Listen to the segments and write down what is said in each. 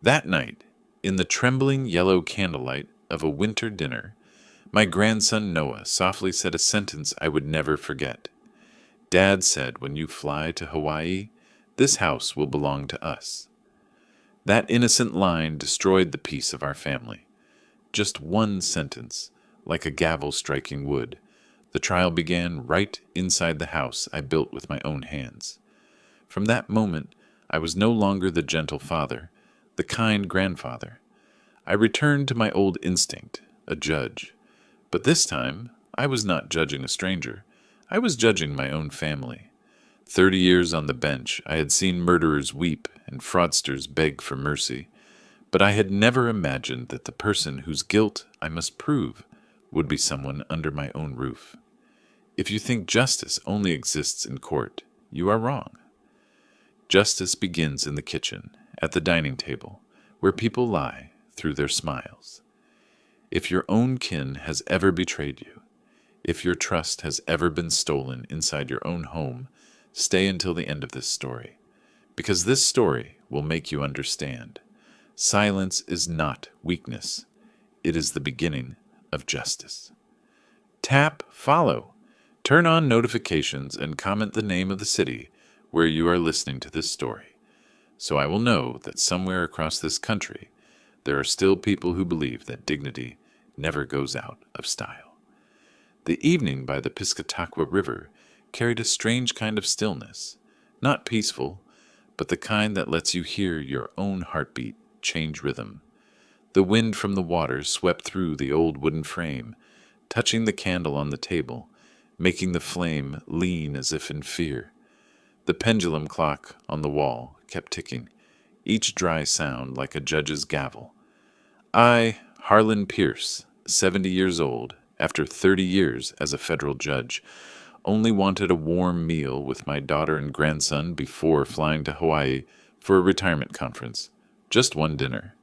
That night, in the trembling yellow candlelight of a winter dinner, my grandson Noah softly said a sentence I would never forget. Dad said, when you fly to Hawaii, this house will belong to us. That innocent line destroyed the peace of our family. Just one sentence, like a gavel striking wood. The trial began right inside the house I built with my own hands. From that moment, I was no longer the gentle father, the kind grandfather. I returned to my old instinct, a judge. But this time, I was not judging a stranger. I was judging my own family. 30 years on the bench, I had seen murderers weep and fraudsters beg for mercy, but I had never imagined that the person whose guilt I must prove would be someone under my own roof. If you think justice only exists in court, you are wrong. Justice begins in the kitchen, at the dining table, where people lie through their smiles. If your own kin has ever betrayed you, if your trust has ever been stolen inside your own home, stay until the end of this story, because this story will make you understand. Silence is not weakness. It is the beginning of justice. Tap follow. Turn on notifications and comment the name of the city where you are listening to this story, so I will know that somewhere across this country there are still people who believe that dignity never goes out of style. The evening by the Piscataqua River carried a strange kind of stillness, not peaceful, but the kind that lets you hear your own heartbeat change rhythm. The wind from the water swept through the old wooden frame, touching the candle on the table, making the flame lean as if in fear. The pendulum clock on the wall kept ticking, each dry sound like a judge's gavel. I, Harlan Pierce, 70 years old, after 30 years as a federal judge, only wanted a warm meal with my daughter and grandson before flying to Hawaii for a retirement conference. Just one dinner.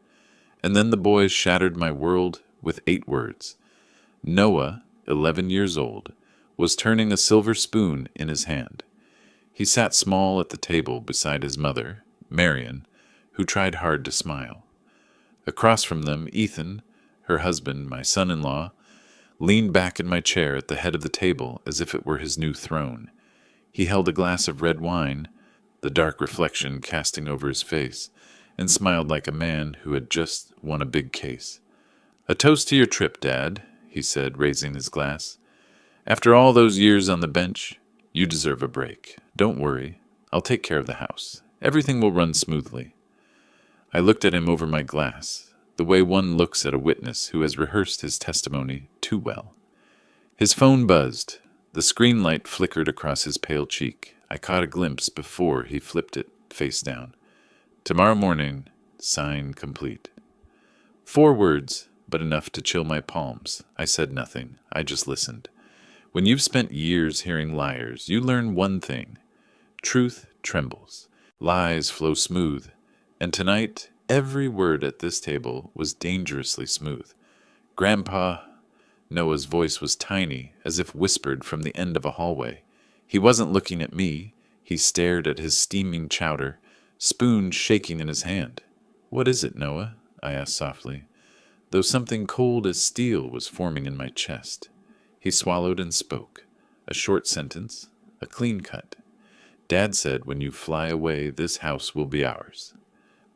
And then the boys shattered my world with 8 words. Noah, 11 years old, was turning a silver spoon in his hand. He sat small at the table beside his mother, Marion, who tried hard to smile. Across from them, Ethan, her husband, my son-in-law, leaned back in my chair at the head of the table as if it were his new throne. He held a glass of red wine, the dark reflection casting over his face, and smiled like a man who had just won a big case. "A toast to your trip, Dad," he said, raising his glass. "After all those years on the bench, you deserve a break. Don't worry. I'll take care of the house. Everything will run smoothly." I looked at him over my glass, the way one looks at a witness who has rehearsed his testimony too well. His phone buzzed. The screen light flickered across his pale cheek. I caught a glimpse before he flipped it face down. "Tomorrow morning, sign complete." 4 words, but enough to chill my palms. I said nothing. I just listened. When you've spent years hearing liars, you learn one thing. Truth trembles. Lies flow smooth. And tonight, every word at this table was dangerously smooth. "Grandpa," Noah's voice was tiny, as if whispered from the end of a hallway. He wasn't looking at me. He stared at his steaming chowder, spoon shaking in his hand. "What is it, Noah?" I asked softly, though something cold as steel was forming in my chest. He swallowed and spoke. A short sentence, a clean cut. "Dad said when you fly away, this house will be ours."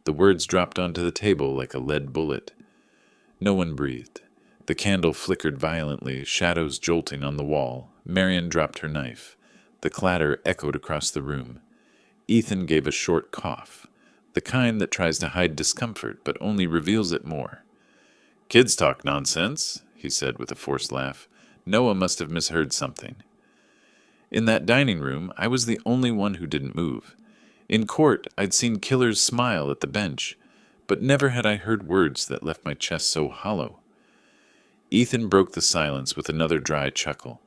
The words dropped onto the table like a lead bullet. No one breathed. The candle flickered violently, shadows jolting on the wall. Marion dropped her knife. The clatter echoed across the room. Ethan gave a short cough, the kind that tries to hide discomfort but only reveals it more. "Kids talk nonsense," he said with a forced laugh. Noah must have misheard something. In that dining room, I was the only one who didn't move. In court, I'd seen killers smile at the bench, but never had I heard words that left my chest so hollow. Ethan broke the silence with another dry chuckle.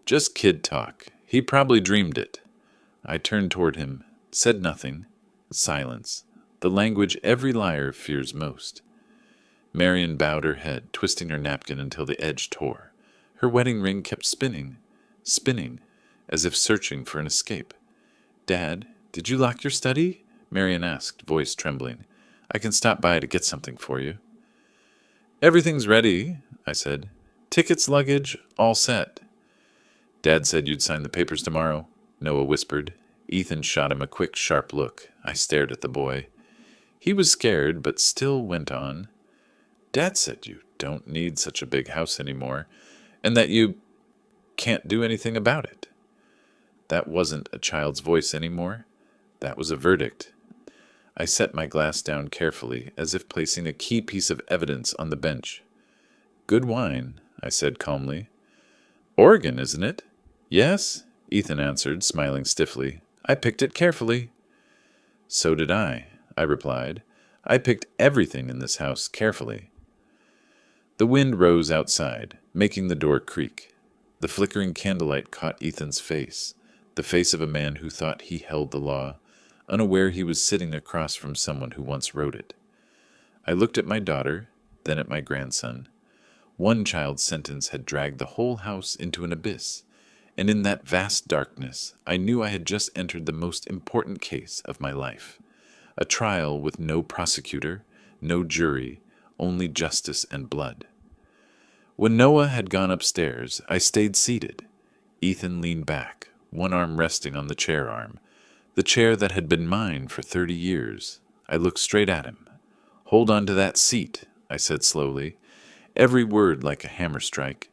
"Just kid talk. He probably dreamed it." I turned toward him, said nothing. Silence. The language every liar fears most. Marion bowed her head, twisting her napkin until the edge tore. Her wedding ring kept spinning, spinning, as if searching for an escape. "Dad, did you lock your study?" Marion asked, voice trembling. I can stop by to get something for you." "Everything's ready," I said. "Tickets, luggage, all set." "Dad said you'd sign the papers tomorrow," Noah whispered. Ethan shot him a quick, sharp look. I stared at the boy. He was scared, but still went on. "Dad said you don't need such a big house anymore, and that you can't do anything about it." That wasn't a child's voice anymore. That was a verdict. I set my glass down carefully, as if placing a key piece of evidence on the bench. "Good wine," I said calmly. "Oregon, isn't it?" "Yes," Ethan answered, smiling stiffly. "I picked it carefully." "So did I replied. "I picked everything in this house carefully." The wind rose outside, making the door creak. The flickering candlelight caught Ethan's face, the face of a man who thought he held the law, unaware he was sitting across from someone who once wrote it. I looked at my daughter, then at my grandson. One child's sentence had dragged the whole house into an abyss, and in that vast darkness I knew I had just entered the most important case of my life. A trial with no prosecutor, no jury, only justice and blood. When Noah had gone upstairs, I stayed seated. Ethan leaned back, one arm resting on the chair arm, the chair that had been mine for 30 years. I looked straight at him. "Hold on to that seat," I said slowly, every word like a hammer strike,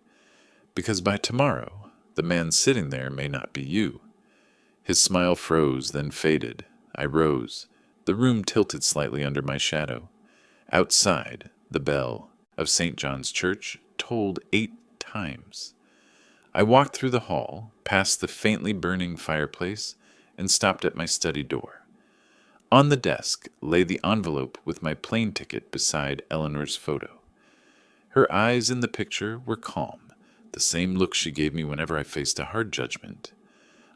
"because by tomorrow the man sitting there may not be you." His smile froze, then faded. I rose. The room tilted slightly under my shadow. Outside, the bell of St. John's Church tolled 8 times. I walked through the hall, past the faintly burning fireplace, and stopped at my study door. On the desk lay the envelope with my plane ticket beside Eleanor's photo. Her eyes in the picture were calm, the same look she gave me whenever I faced a hard judgment.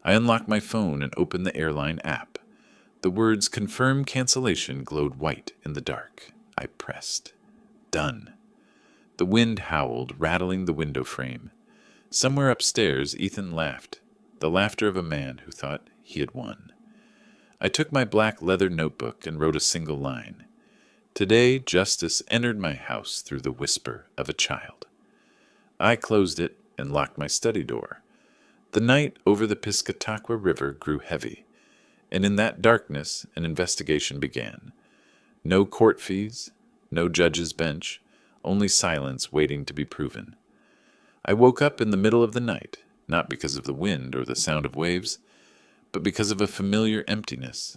I unlocked my phone and opened the airline app. The words "confirm cancellation" glowed white in the dark. I pressed. Done. The wind howled, rattling the window frame. Somewhere upstairs, Ethan laughed, the laughter of a man who thought he had won. I took my black leather notebook and wrote a single line. Today, justice entered my house through the whisper of a child. I closed it and locked my study door. The night over the Piscataqua River grew heavy, and in that darkness an investigation began. No court fees, no judge's bench, only silence waiting to be proven. I woke up in the middle of the night, not because of the wind or the sound of waves, but because of a familiar emptiness,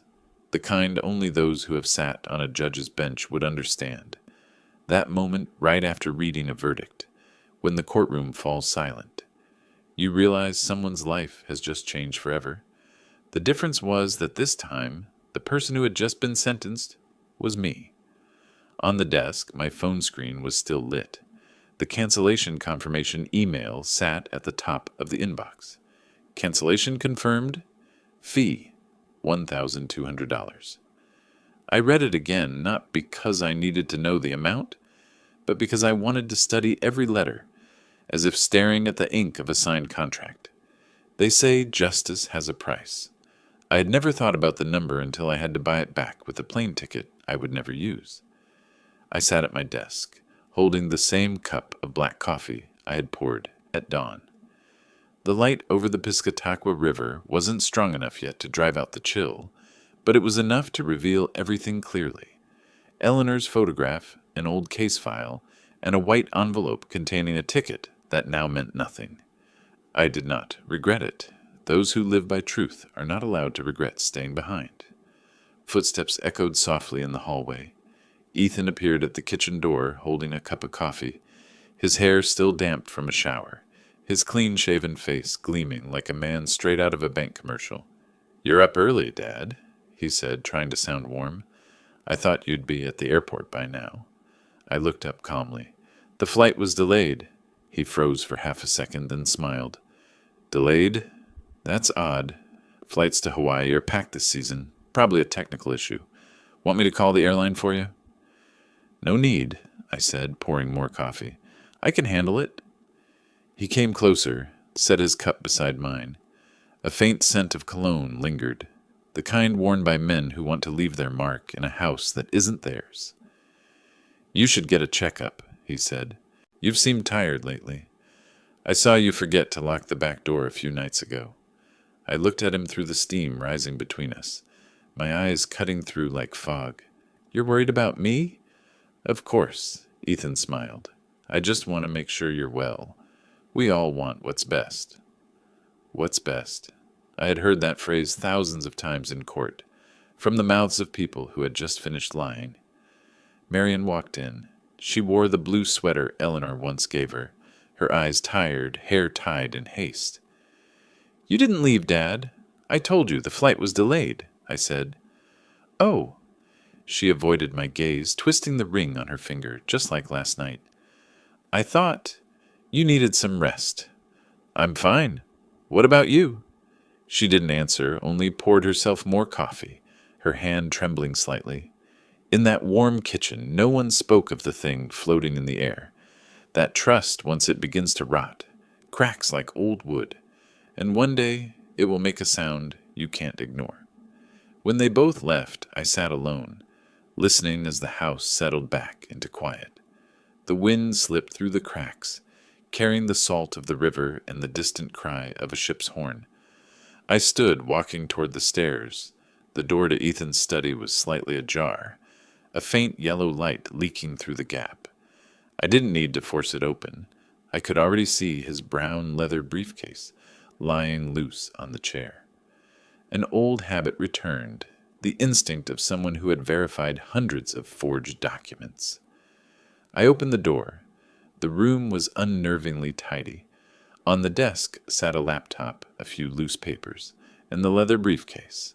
the kind only those who have sat on a judge's bench would understand. That moment right after reading a verdict, when the courtroom falls silent. You realize someone's life has just changed forever. The difference was that this time, the person who had just been sentenced was me. On the desk, my phone screen was still lit. The cancellation confirmation email sat at the top of the inbox. Cancellation confirmed. Fee, $1,200. I read it again, not because I needed to know the amount, but because I wanted to study every letter, as if staring at the ink of a signed contract. They say justice has a price. I had never thought about the number until I had to buy it back with a plane ticket I would never use. I sat at my desk, holding the same cup of black coffee I had poured at dawn. The light over the Piscataqua River wasn't strong enough yet to drive out the chill, but it was enough to reveal everything clearly. Eleanor's photograph, an old case file, and a white envelope containing a ticket that now meant nothing. I did not regret it. Those who live by truth are not allowed to regret staying behind. Footsteps echoed softly in the hallway. Ethan appeared at the kitchen door, holding a cup of coffee, his hair still damp from a shower, his clean-shaven face gleaming like a man straight out of a bank commercial. "You're up early, Dad," he said, trying to sound warm. "I thought you'd be at the airport by now." I looked up calmly. "The flight was delayed." He froze for half a second, then smiled. "Delayed? That's odd. Flights to Hawaii are packed this season. Probably a technical issue. Want me to call the airline for you?" "No need," I said, pouring more coffee. "I can handle it." He came closer, set his cup beside mine. A faint scent of cologne lingered. the kind worn by men who want to leave their mark in a house that isn't theirs. "You should get a checkup," he said. "You've seemed tired lately. I saw you forget to lock the back door a few nights ago." I looked at him through the steam rising between us, my eyes cutting through like fog. "You're worried about me?" "Of course," Ethan smiled. "I just want to make sure you're well. We all want what's best." What's best? I had heard that phrase thousands of times in court, from the mouths of people who had just finished lying. Marion walked in. She wore the blue sweater Eleanor once gave her eyes tired, hair tied in haste. "You didn't leave, Dad. I told you the flight was delayed," I said. "Oh." She avoided my gaze, twisting the ring on her finger, just like last night. "I thought you needed some rest." "I'm fine. What about you?" She didn't answer, only poured herself more coffee, her hand trembling slightly. In that warm kitchen, no one spoke of the thing floating in the air. That trust, once it begins to rot, cracks like old wood, and one day it will make a sound you can't ignore. When they both left, I sat alone, listening as the house settled back into quiet. The wind slipped through the cracks, carrying the salt of the river and the distant cry of a ship's horn. I stood, walking toward the stairs. The door to Ethan's study was slightly ajar, a faint yellow light leaking through the gap. I didn't need to force it open. I could already see his brown leather briefcase lying loose on the chair. An old habit returned, the instinct of someone who had verified hundreds of forged documents. I opened the door. The room was unnervingly tidy. On the desk sat a laptop, a few loose papers, and the leather briefcase.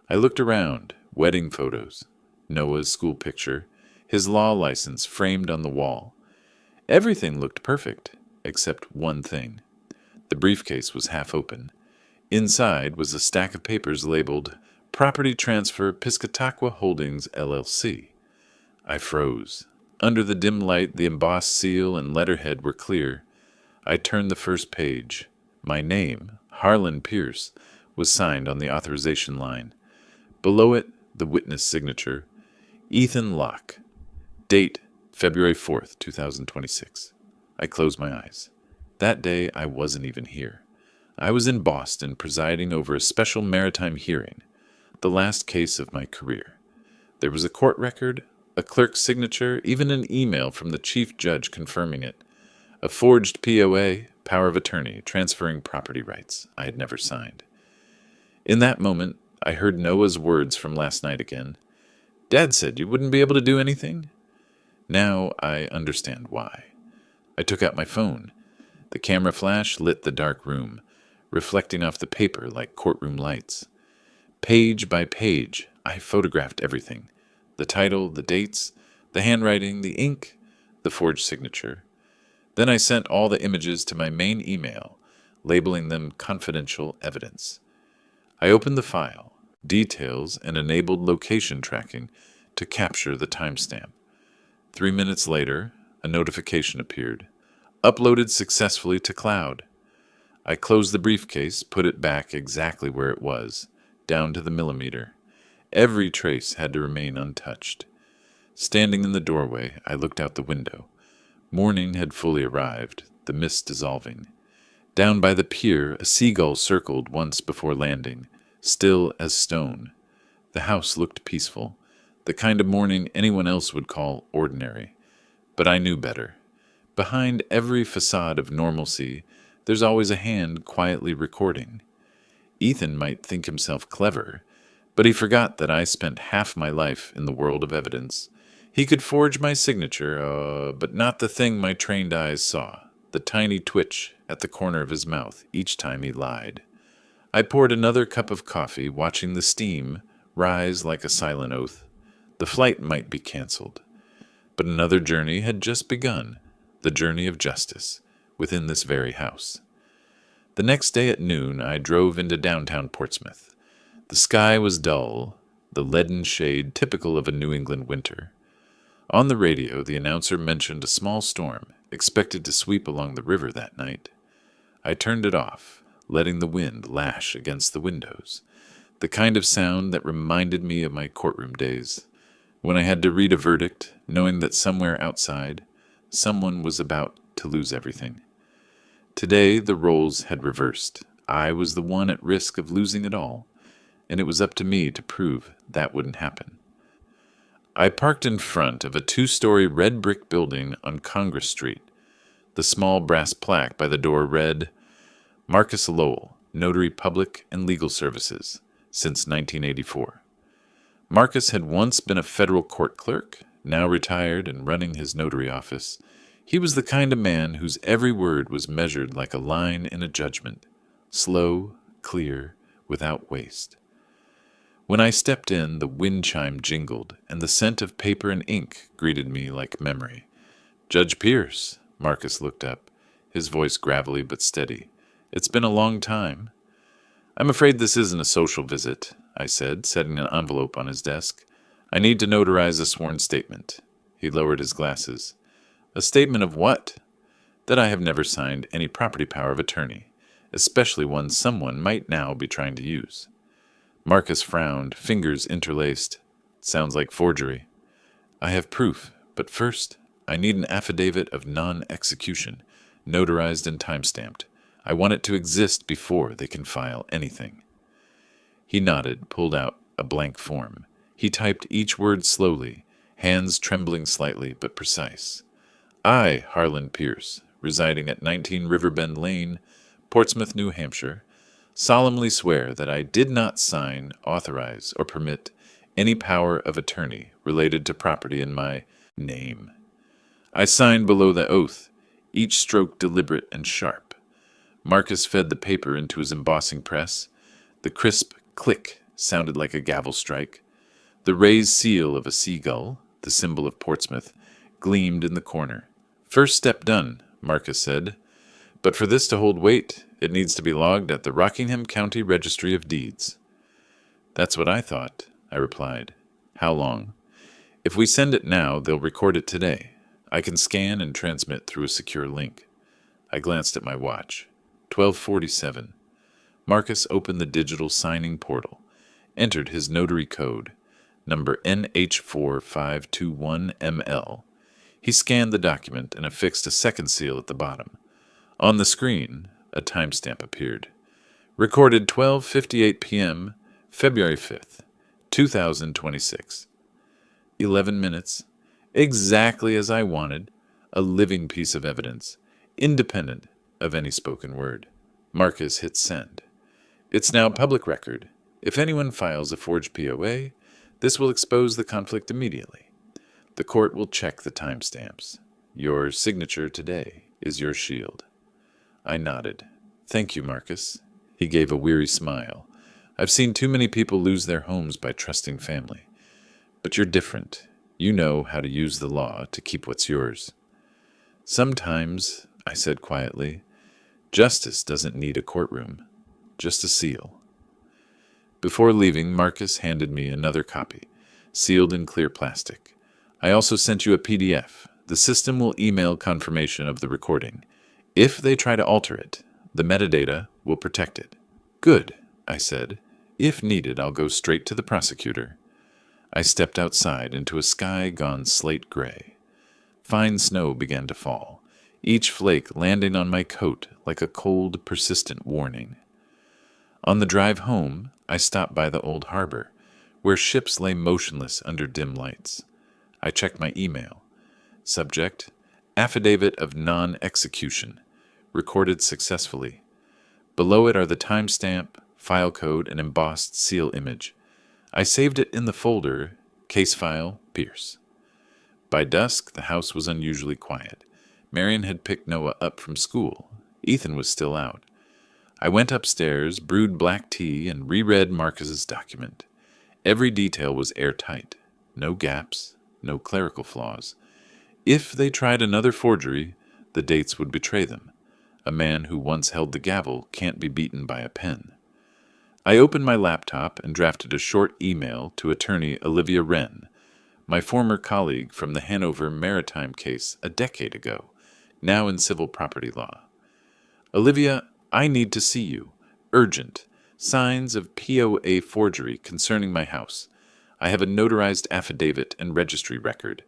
I looked around, wedding photos, Noah's school picture, his law license framed on the wall. Everything looked perfect, except one thing. The briefcase was half open. Inside was a stack of papers labeled Property Transfer Piscataqua Holdings, LLC. I froze. Under the dim light, the embossed seal and letterhead were clear. I turned the first page. My name, Harlan Pierce, was signed on the authorization line. Below it, the witness signature, Ethan Locke. Date, February 4th, 2026. I closed my eyes. That day, I wasn't even here. I was in Boston presiding over a special maritime hearing, the last case of my career. There was a court record, a clerk's signature, even an email from the chief judge confirming it. A forged POA, power of attorney, transferring property rights I had never signed. In that moment, I heard Noah's words from last night again. "Dad said you wouldn't be able to do anything." Now I understand why. I took out my phone. The camera flash lit the dark room, reflecting off the paper like courtroom lights. Page by page, I photographed everything. The title, the dates, the handwriting, the ink, the forged signature. Then I sent all the images to my main email, labeling them confidential evidence. I opened the file, details, and enabled location tracking to capture the timestamp. 3 minutes later, a notification appeared. Uploaded successfully to cloud. I closed the briefcase, put it back exactly where it was, down to the millimeter. Every trace had to remain untouched. Standing in the doorway, I looked out the window. Morning had fully arrived, the mist dissolving. Down by the pier, a seagull circled once before landing, still as stone. The house looked peaceful, the kind of morning anyone else would call ordinary. But I knew better. Behind every facade of normalcy, there's always a hand quietly recording. Ethan might think himself clever, but he forgot that I spent half my life in the world of evidence. He could forge my signature, but not the thing my trained eyes saw, the tiny twitch at the corner of his mouth each time he lied. I poured another cup of coffee, watching the steam rise like a silent oath. The flight might be canceled, but another journey had just begun, the journey of justice, within this very house. The next day at noon, I drove into downtown Portsmouth. The sky was dull, the leaden shade typical of a New England winter. On the radio, the announcer mentioned a small storm expected to sweep along the river that night. I turned it off, letting the wind lash against the windows. the kind of sound that reminded me of my courtroom days, when I had to read a verdict, knowing that somewhere outside, someone was about to lose everything. Today, the roles had reversed. I was the one at risk of losing it all, and it was up to me to prove that wouldn't happen. I parked in front of a 2-story red brick building on Congress Street. The small brass plaque by the door read, Marcus Lowell, Notary Public and Legal Services, since 1984. Marcus had once been a federal court clerk, now retired and running his notary office. He was the kind of man whose every word was measured like a line in a judgment, slow, clear, without waste. When I stepped in, the wind chime jingled, and the scent of paper and ink greeted me like memory. Judge Pierce, Marcus looked up, his voice gravelly but steady. It's been a long time. I'm afraid this isn't a social visit, I said, setting an envelope on his desk. I need to notarize a sworn statement. He lowered his glasses. A statement of what? That I have never signed any property power of attorney, especially one someone might now be trying to use. Marcus frowned, fingers interlaced. Sounds like forgery. I have proof, but first, I need an affidavit of non-execution, notarized and time-stamped. I want it to exist before they can file anything. He nodded, pulled out a blank form. He typed each word slowly, hands trembling slightly but precise. I, Harlan Pierce, residing at 19 Riverbend Lane, Portsmouth, New Hampshire, solemnly swear that I did not sign, authorize, or permit any power of attorney related to property in my name. I signed below the oath, each stroke deliberate and sharp. Marcus fed the paper into his embossing press. The crisp click sounded like a gavel strike. The raised seal of a seagull, the symbol of Portsmouth, gleamed in the corner. First step done, Marcus said. But for this to hold weight, it needs to be logged at the Rockingham County Registry of Deeds. That's what I thought, I replied. How long? If we send it now, they'll record it today. I can scan and transmit through a secure link. I glanced at my watch. 12:47. Marcus opened the digital signing portal, entered his notary code, number NH4521ML. He scanned the document and affixed a second seal at the bottom. On the screen, a timestamp appeared. Recorded 12:58 p.m., February 5th, 2026. 11 minutes. Exactly as I wanted. A living piece of evidence, independent of any spoken word. Marcus hit send. It's now public record. If anyone files a forged POA, this will expose the conflict immediately. The court will check the timestamps. Your signature today is your shield. I nodded. Thank you, Marcus. He gave a weary smile. I've seen too many people lose their homes by trusting family. But you're different. You know how to use the law to keep what's yours. Sometimes, I said quietly, justice doesn't need a courtroom, just a seal. Before leaving, Marcus handed me another copy, sealed in clear plastic. I also sent you a PDF. The system will email confirmation of the recording. If they try to alter it, the metadata will protect it. Good, I said. If needed, I'll go straight to the prosecutor. I stepped outside into a sky gone slate gray. Fine snow began to fall, each flake landing on my coat like a cold, persistent warning. On the drive home, I stopped by the old harbor, where ships lay motionless under dim lights. I checked my email. Subject, Affidavit of Non-Execution, recorded successfully. Below it are the timestamp, file code, and embossed seal image. I saved it in the folder, Case File, Pierce. By dusk, the house was unusually quiet. Marion had picked Noah up from school. Ethan was still out. I went upstairs, brewed black tea, and reread Marcus's document. Every detail was airtight. No gaps, no clerical flaws. If they tried another forgery, the dates would betray them. A man who once held the gavel can't be beaten by a pen. I opened my laptop and drafted a short email to attorney Olivia Wren, my former colleague from the Hanover Maritime case a decade ago, now in civil property law. Olivia, I need to see you. Urgent. Signs of POA forgery concerning my house. I have a notarized affidavit and registry record.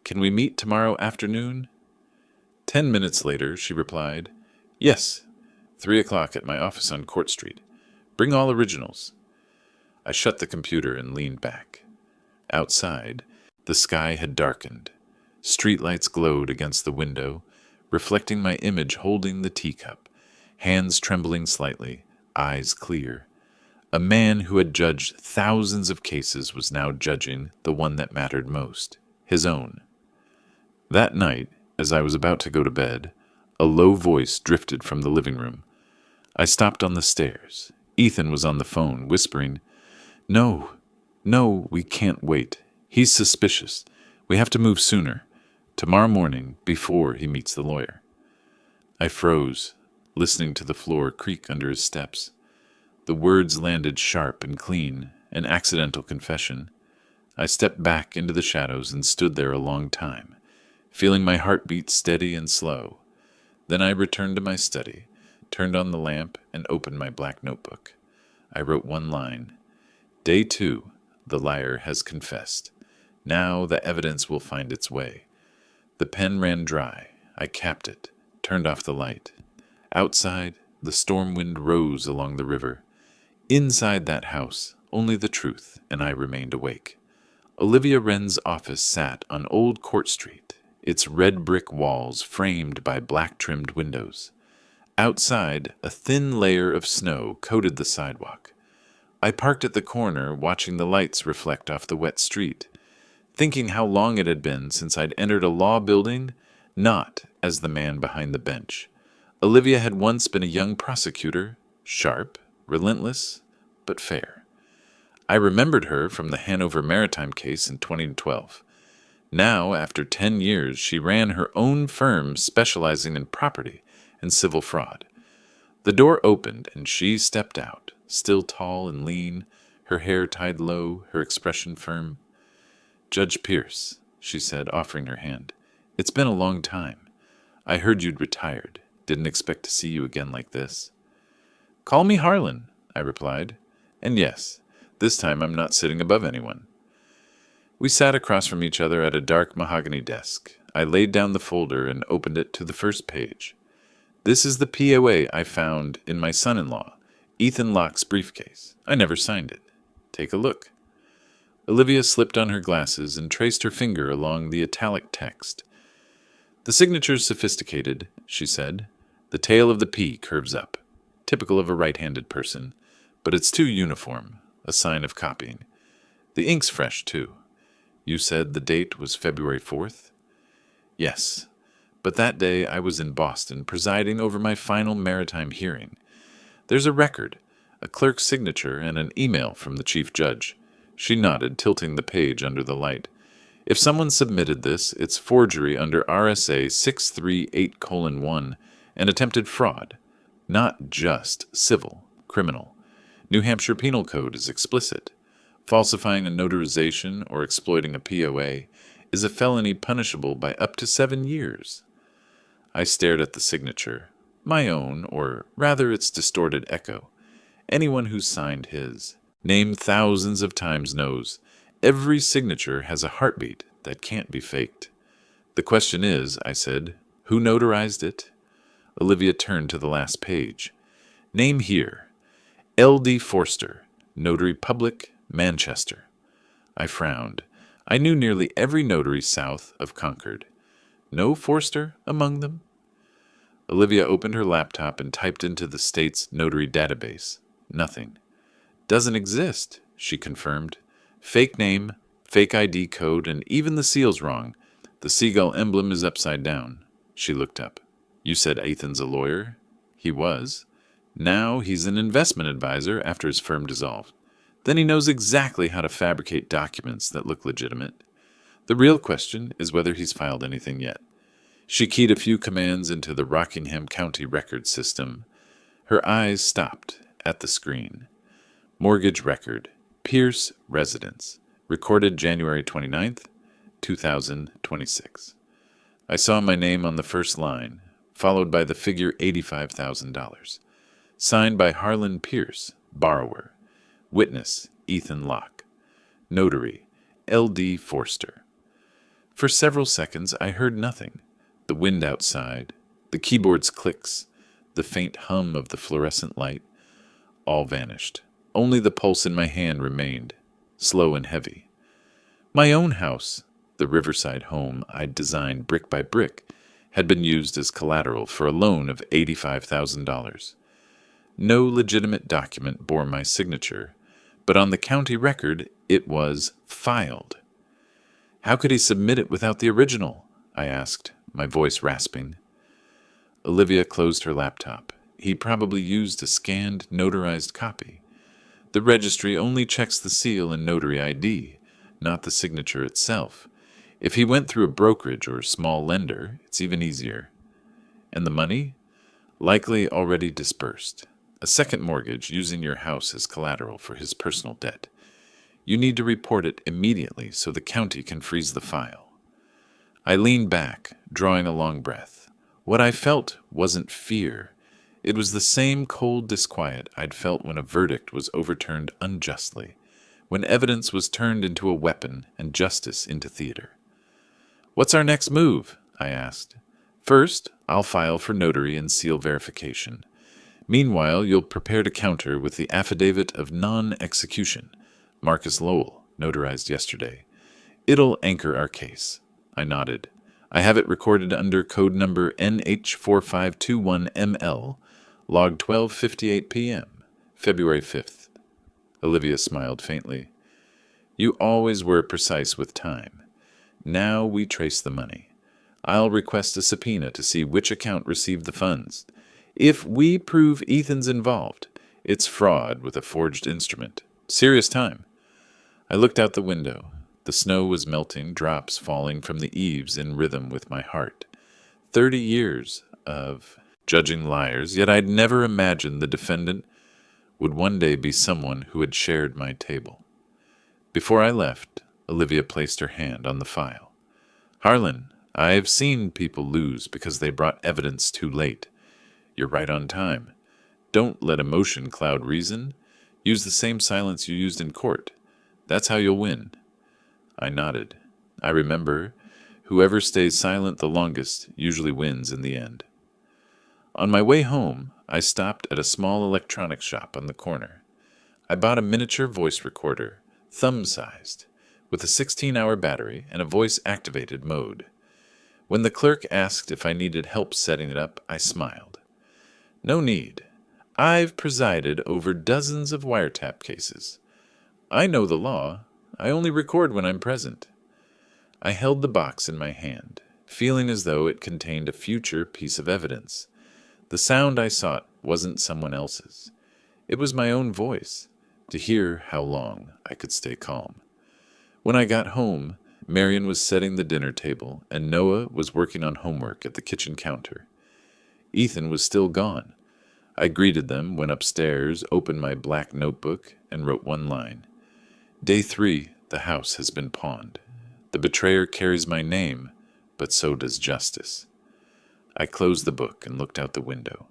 Can we meet tomorrow afternoon? 10 minutes later, she replied, Yes, 3 o'clock at my office on Court Street. Bring all originals. I shut the computer and leaned back. Outside, the sky had darkened. Streetlights glowed against the window, reflecting my image holding the teacup, hands trembling slightly, eyes clear. A man who had judged thousands of cases was now judging the one that mattered most, his own. That night, as I was about to go to bed, a low voice drifted from the living room. I stopped on the stairs. Ethan was on the phone, whispering, No, we can't wait. He's suspicious. We have to move sooner. Tomorrow morning, before he meets the lawyer. I froze, listening to the floor creak under his steps. The words landed sharp and clean, an accidental confession. I stepped back into the shadows and stood there a long time, feeling my heart beat steady and slow. Then I returned to my study, turned on the lamp, and opened my black notebook. I wrote one line. Day 2, the liar has confessed. Now the evidence will find its way. The pen ran dry. I capped it, turned off the light. Outside, the storm wind rose along the river. Inside that house, only the truth, and I remained awake. Olivia Wren's office sat on Old Court Street, its red brick walls framed by black-trimmed windows. Outside, a thin layer of snow coated the sidewalk. I parked at the corner, watching the lights reflect off the wet street, thinking how long it had been since I'd entered a law building, not as the man behind the bench. Olivia had once been a young prosecutor, sharp, relentless, but fair. I remembered her from the Hanover Maritime case in 2012. Now, after 10 years, she ran her own firm specializing in property and civil fraud. The door opened and she stepped out, still tall and lean, her hair tied low, her expression firm. Judge Pierce, she said, offering her hand. It's been a long time. I heard you'd retired. Didn't expect to see you again like this. Call me Harlan, I replied. And yes, this time I'm not sitting above anyone. We sat across from each other at a dark mahogany desk. I laid down the folder and opened it to the first page. This is the POA I found in my son-in-law, Ethan Locke's briefcase. I never signed it. Take a look. Olivia slipped on her glasses and traced her finger along the italic text. The signature's sophisticated, she said. The tail of the P curves up, typical of a right-handed person, but it's too uniform, a sign of copying. The ink's fresh, too. You said the date was February 4th? Yes, but that day I was in Boston presiding over my final maritime hearing. There's a record, a clerk's signature, and an email from the chief judge. She nodded, tilting the page under the light. If someone submitted this, it's forgery under RSA 638:1 and attempted fraud, not just civil, criminal. New Hampshire Penal Code is explicit. Falsifying a notarization or exploiting a POA is a felony punishable by up to 7 years. I stared at the signature, my own, or rather its distorted echo. Anyone who's signed his, named thousands of times, knows every signature has a heartbeat that can't be faked. The question is, I said, who notarized it? Olivia turned to the last page. Name here. L.D. Forster, Notary Public, Manchester. I frowned. I knew nearly every notary south of Concord. No Forster among them? Olivia opened her laptop and typed into the state's notary database. Nothing. Doesn't exist, she confirmed. Fake name, fake ID code, and even the seal's wrong. The seagull emblem is upside down. She looked up. You said Ethan's a lawyer? He was. Now he's an investment advisor after his firm dissolved. Then he knows exactly how to fabricate documents that look legitimate. The real question is whether he's filed anything yet. She keyed a few commands into the Rockingham County record system. Her eyes stopped at the screen. Mortgage record. Pierce Residence. Recorded January 29th, 2026. I saw my name on the first line, followed by the figure $85,000. Signed by Harlan Pierce, Borrower. Witness, Ethan Locke. Notary, L.D. Forster. For several seconds I heard nothing. The wind outside, the keyboard's clicks, the faint hum of the fluorescent light, all vanished. Only the pulse in my hand remained, slow and heavy. My own house, the riverside home I'd designed brick by brick, had been used as collateral for a loan of $85,000. No legitimate document bore my signature, but on the county record it was filed. How could he submit it without the original? I asked, my voice rasping. Olivia closed her laptop. He probably used a scanned, notarized copy. The registry only checks the seal and notary ID, not the signature itself. If he went through a brokerage or small lender, it's even easier. And the money? Likely already dispersed. A second mortgage using your house as collateral for his personal debt. You need to report it immediately so the county can freeze the file. I leaned back, drawing a long breath. What I felt wasn't fear. It was the same cold disquiet I'd felt when a verdict was overturned unjustly, when evidence was turned into a weapon and justice into theater. What's our next move? I asked. First, I'll file for notary and seal verification. Meanwhile, you'll prepare to counter with the affidavit of non-execution, Marcus Lowell, notarized yesterday. It'll anchor our case. I nodded. I have it recorded under code number NH4521ML, log 12:58 p.m., February 5th. Olivia smiled faintly. You always were precise with time. Now we trace the money. I'll request a subpoena to see which account received the funds. If we prove Ethan's involved, it's fraud with a forged instrument. Serious time. I looked out the window. The snow was melting, drops falling from the eaves in rhythm with my heart. 30 years of judging liars, yet I'd never imagined the defendant would one day be someone who had shared my table. Before I left, Olivia placed her hand on the file. Harlan, I've seen people lose because they brought evidence too late. You're right on time. Don't let emotion cloud reason. Use the same silence you used in court. That's how you'll win. I nodded. I remember, whoever stays silent the longest usually wins in the end. On my way home, I stopped at a small electronics shop on the corner. I bought a miniature voice recorder, thumb-sized, with a 16-hour battery and a voice-activated mode. When the clerk asked if I needed help setting it up, I smiled. No need. I've presided over dozens of wiretap cases. I know the law. I only record when I'm present. I held the box in my hand, feeling as though it contained a future piece of evidence. The sound I sought wasn't someone else's. It was my own voice, to hear how long I could stay calm. When I got home, Marion was setting the dinner table, and Noah was working on homework at the kitchen counter. Ethan was still gone. I greeted them, went upstairs, opened my black notebook, and wrote one line. Day 3, the house has been pawned. The betrayer carries my name, but so does justice. I closed the book and looked out the window.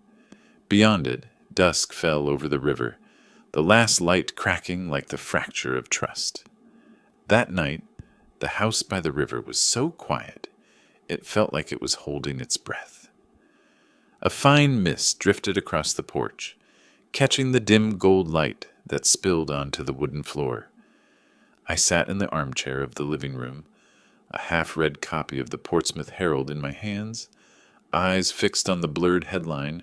Beyond it, dusk fell over the river, the last light cracking like the fracture of trust. That night, the house by the river was so quiet, it felt like it was holding its breath. A fine mist drifted across the porch, catching the dim gold light that spilled onto the wooden floor. I sat in the armchair of the living room, a half-read copy of the Portsmouth Herald in my hands, eyes fixed on the blurred headline,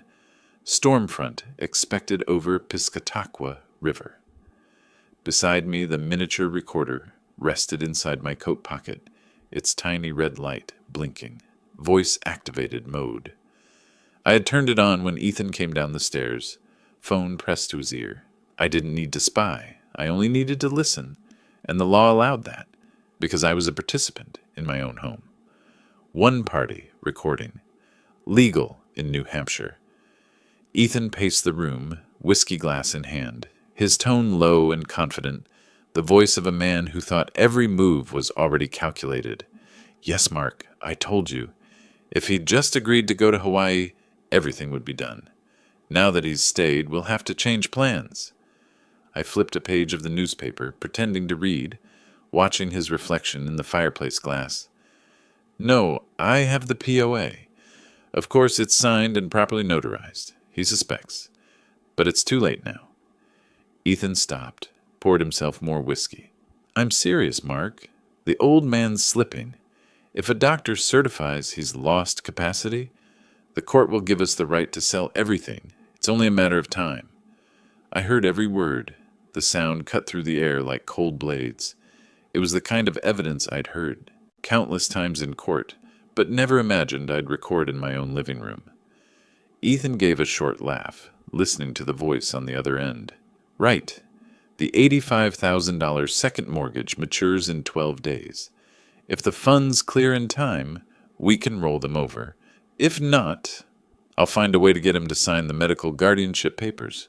Stormfront expected over Piscataqua River. Beside me, the miniature recorder rested inside my coat pocket, its tiny red light blinking, voice-activated mode. I had turned it on when Ethan came down the stairs, phone pressed to his ear. I didn't need to spy. I only needed to listen, and the law allowed that, because I was a participant in my own home. One party recording. Legal in New Hampshire. Ethan paced the room, whiskey glass in hand, his tone low and confident, the voice of a man who thought every move was already calculated. Yes, Mark, I told you. If he'd just agreed to go to Hawaii, everything would be done. Now that he's stayed, we'll have to change plans. I flipped a page of the newspaper, pretending to read, watching his reflection in the fireplace glass. No, I have the POA. Of course, it's signed and properly notarized. He suspects. But it's too late now. Ethan stopped, poured himself more whiskey. I'm serious, Mark. The old man's slipping. If a doctor certifies he's lost capacity, the court will give us the right to sell everything. It's only a matter of time. I heard every word. The sound cut through the air like cold blades. It was the kind of evidence I'd heard countless times in court, but never imagined I'd record in my own living room. Ethan gave a short laugh, listening to the voice on the other end. Right. The $85,000 second mortgage matures in 12 days. If the funds clear in time, we can roll them over. If not, I'll find a way to get him to sign the medical guardianship papers.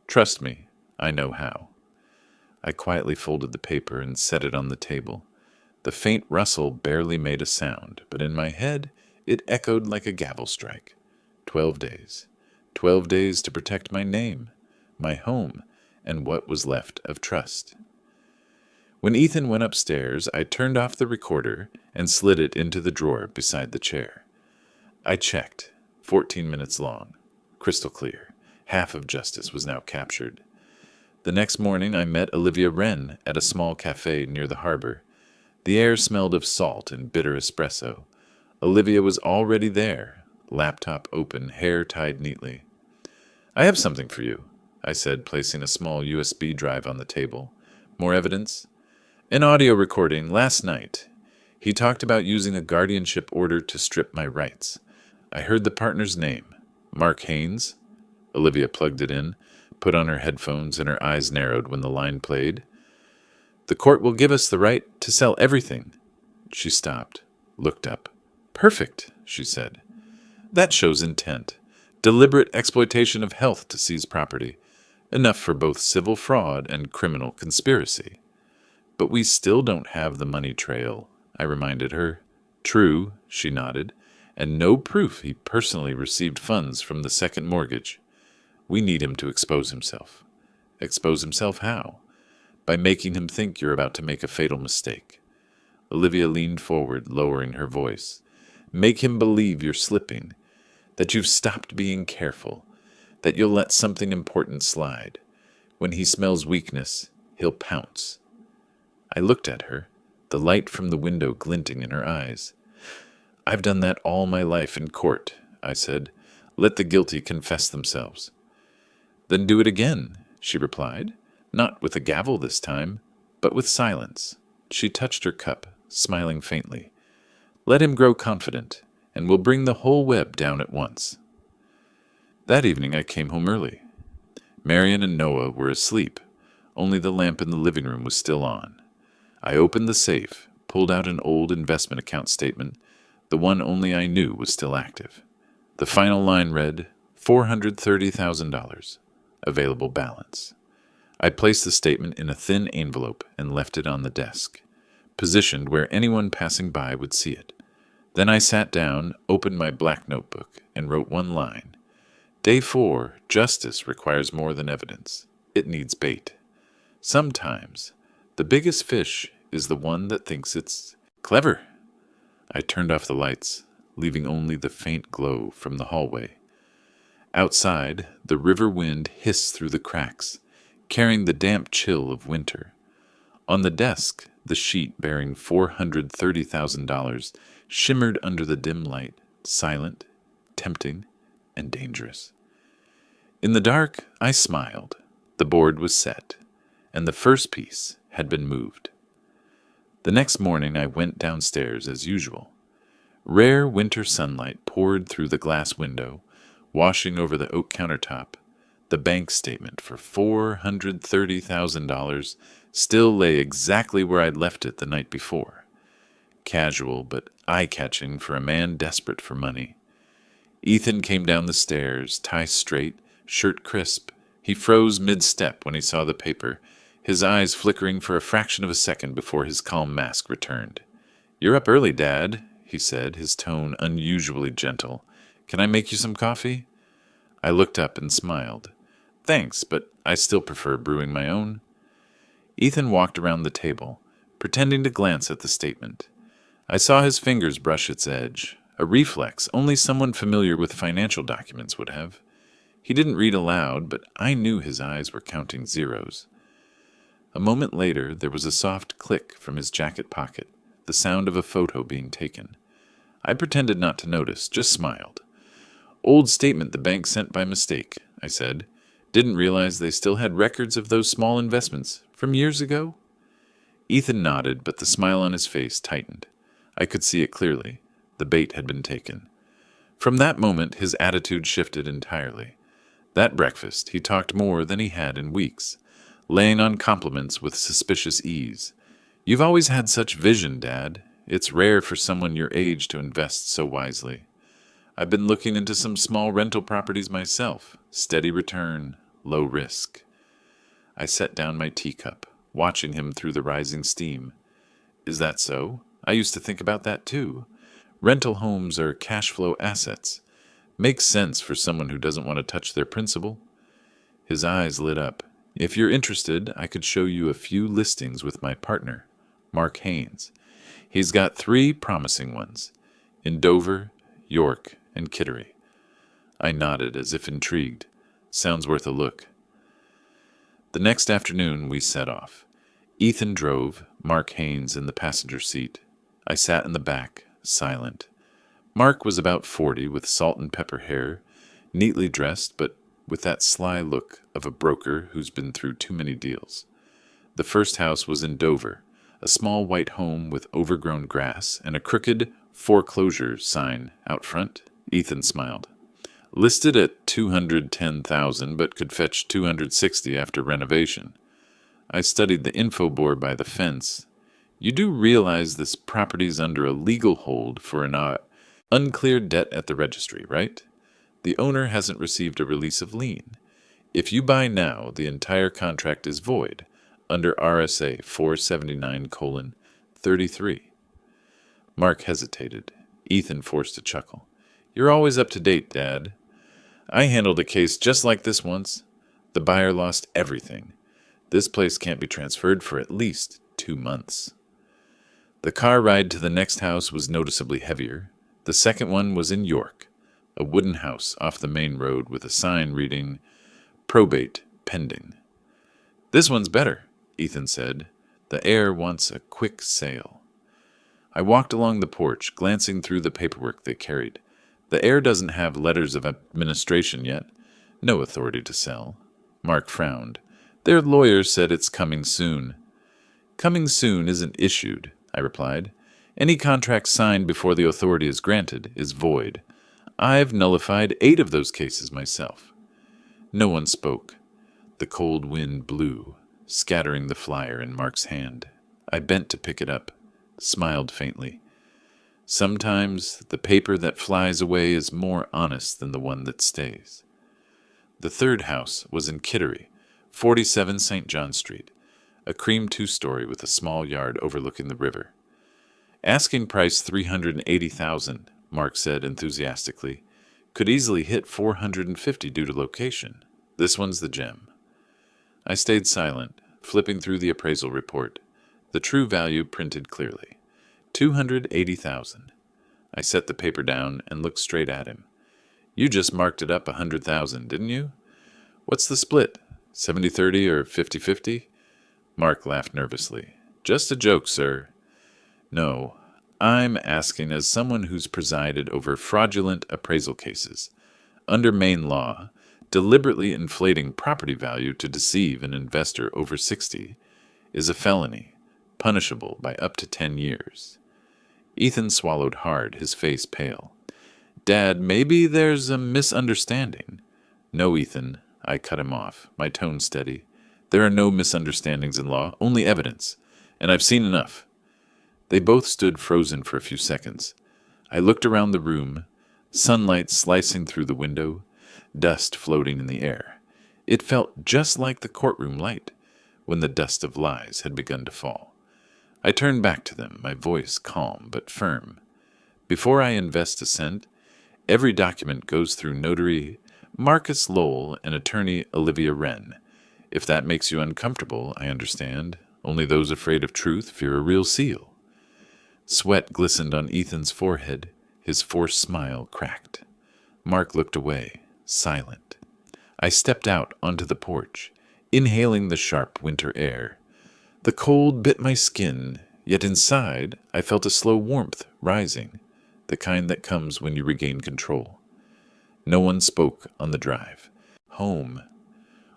Trust me, I know how. I quietly folded the paper and set it on the table. The faint rustle barely made a sound, but in my head it echoed like a gavel strike. 12 days. 12 days to protect my name, my home, and what was left of trust. When Ethan went upstairs, I turned off the recorder and slid it into the drawer beside the chair. I checked. 14 minutes long. Crystal clear. Half of justice was now captured. The next morning I met Olivia Wren at a small cafe near the harbor. The air smelled of salt and bitter espresso. Olivia was already there, laptop open, hair tied neatly. I have something for you, I said, placing a small USB drive on the table. More evidence? An audio recording last night. He talked about using a guardianship order to strip my rights. I heard the partner's name. Mark Haynes. Olivia plugged it in, put on her headphones, and her eyes narrowed when the line played. The court will give us the right to sell everything. She stopped, looked up. Perfect, she said. That shows intent. Deliberate exploitation of health to seize property. Enough for both civil fraud and criminal conspiracy. But we still don't have the money trail, I reminded her. True, she nodded, and no proof he personally received funds from the second mortgage. We need him to expose himself. Expose himself how? By making him think you're about to make a fatal mistake. Olivia leaned forward, lowering her voice. Make him believe you're slipping, that you've stopped being careful, that you'll let something important slide. When he smells weakness, he'll pounce. I looked at her, the light from the window glinting in her eyes. I've done that all my life in court, I said. Let the guilty confess themselves. Then do it again, she replied, not with a gavel this time, but with silence. She touched her cup, smiling faintly. Let him grow confident, and we'll bring the whole web down at once. That evening I came home early. Marion and Noah were asleep. Only the lamp in the living room was still on. I opened the safe, pulled out an old investment account statement, the one only I knew was still active. The final line read, $430,000. Available balance. I placed the statement in a thin envelope and left it on the desk, positioned where anyone passing by would see it. Then I sat down, opened my black notebook, and wrote one line. Day 4, justice requires more than evidence. It needs bait. Sometimes, the biggest fish is the one that thinks it's clever. I turned off the lights, leaving only the faint glow from the hallway. Outside, the river wind hissed through the cracks, carrying the damp chill of winter. On the desk, the sheet bearing $430,000 shimmered under the dim light, silent, tempting, and dangerous. In the dark, I smiled. The board was set, and the first piece had been moved. The next morning, I went downstairs as usual. Rare winter sunlight poured through the glass window, washing over the oak countertop. The bank statement for $430,000 still lay exactly where I'd left it the night before. Casual but eye-catching for a man desperate for money. Ethan came down the stairs, tie straight, shirt crisp. He froze mid-step when he saw the paper, his eyes flickering for a fraction of a second before his calm mask returned. "You're up early, Dad," he said, his tone unusually gentle. "Can I make you some coffee?" I looked up and smiled. Thanks, but I still prefer brewing my own. Ethan walked around the table, pretending to glance at the statement. I saw his fingers brush its edge, a reflex only someone familiar with financial documents would have. He didn't read aloud, but I knew his eyes were counting zeros. A moment later, there was a soft click from his jacket pocket, the sound of a photo being taken. I pretended not to notice, just smiled. Old statement the bank sent by mistake, I said. Didn't realize they still had records of those small investments from years ago? Ethan nodded, but the smile on his face tightened. I could see it clearly. The bait had been taken. From that moment, his attitude shifted entirely. That breakfast, he talked more than he had in weeks, laying on compliments with suspicious ease. You've always had such vision, Dad. It's rare for someone your age to invest so wisely. I've been looking into some small rental properties myself. Steady return, low risk. I set down my teacup, watching him through the rising steam. Is that so? I used to think about that too. Rental homes are cash flow assets. Makes sense for someone who doesn't want to touch their principal. His eyes lit up. If you're interested, I could show you a few listings with my partner, Mark Haynes. He's got 3 promising ones, in Dover, York, and Kittery. I nodded as if intrigued. Sounds worth a look. The next afternoon, we set off. Ethan drove, Mark Haynes in the passenger seat. I sat in the back, silent. Mark was about 40, with salt and pepper hair, neatly dressed, but with that sly look of a broker who's been through too many deals. The first house was in Dover, a small white home with overgrown grass and a crooked foreclosure sign out front. Ethan smiled. Listed at $210,000, but could fetch $260 after renovation. I studied the info board by the fence. You do realize this property's under a legal hold for an uncleared debt at the registry, right? The owner hasn't received a release of lien. If you buy now, the entire contract is void, under RSA 479:33. Mark hesitated. Ethan forced a chuckle. You're always up to date, Dad. I handled a case just like this once. The buyer lost everything. This place can't be transferred for at least 2 months. The car ride to the next house was noticeably heavier. The second one was in York, a wooden house off the main road with a sign reading, Probate Pending. This one's better, Ethan said. The heir wants a quick sale. I walked along the porch, glancing through the paperwork they carried. The heir doesn't have letters of administration yet. No authority to sell. Mark frowned. Their lawyer said it's coming soon. Coming soon isn't issued, I replied. Any contract signed before the authority is granted is void. I've nullified 8 of those cases myself. No one spoke. The cold wind blew, scattering the flyer in Mark's hand. I bent to pick it up, smiled faintly. Sometimes the paper that flies away is more honest than the one that stays. The third house was in Kittery, 47 St. John Street, a cream 2-story with a small yard overlooking the river. Asking price $380,000, Mark said enthusiastically. Could easily hit $450 due to location. This one's the gem. I stayed silent, flipping through the appraisal report. The true value printed clearly. $280,000. I set the paper down and looked straight at him. You just marked it up $100,000, didn't you? What's the split? 70-30 or 50-50? Mark laughed nervously. Just a joke, sir. No, I'm asking as someone who's presided over fraudulent appraisal cases. Under Maine law, deliberately inflating property value to deceive an investor over 60 is a felony, punishable by up to 10 years. Ethan swallowed hard, his face pale. Dad, maybe there's a misunderstanding. No, Ethan, I cut him off, my tone steady. There are no misunderstandings in law, only evidence, and I've seen enough. They both stood frozen for a few seconds. I looked around the room, sunlight slicing through the window, dust floating in the air. It felt just like the courtroom light, when the dust of lies had begun to fall. I turned back to them, my voice calm but firm. Before I invest a cent, every document goes through notary Marcus Lowell and attorney Olivia Wren. If that makes you uncomfortable, I understand. Only those afraid of truth fear a real seal. Sweat glistened on Ethan's forehead. His forced smile cracked. Mark looked away, silent. I stepped out onto the porch, inhaling the sharp winter air. The cold bit my skin, yet inside I felt a slow warmth rising, the kind that comes when you regain control. No one spoke on the drive. Home.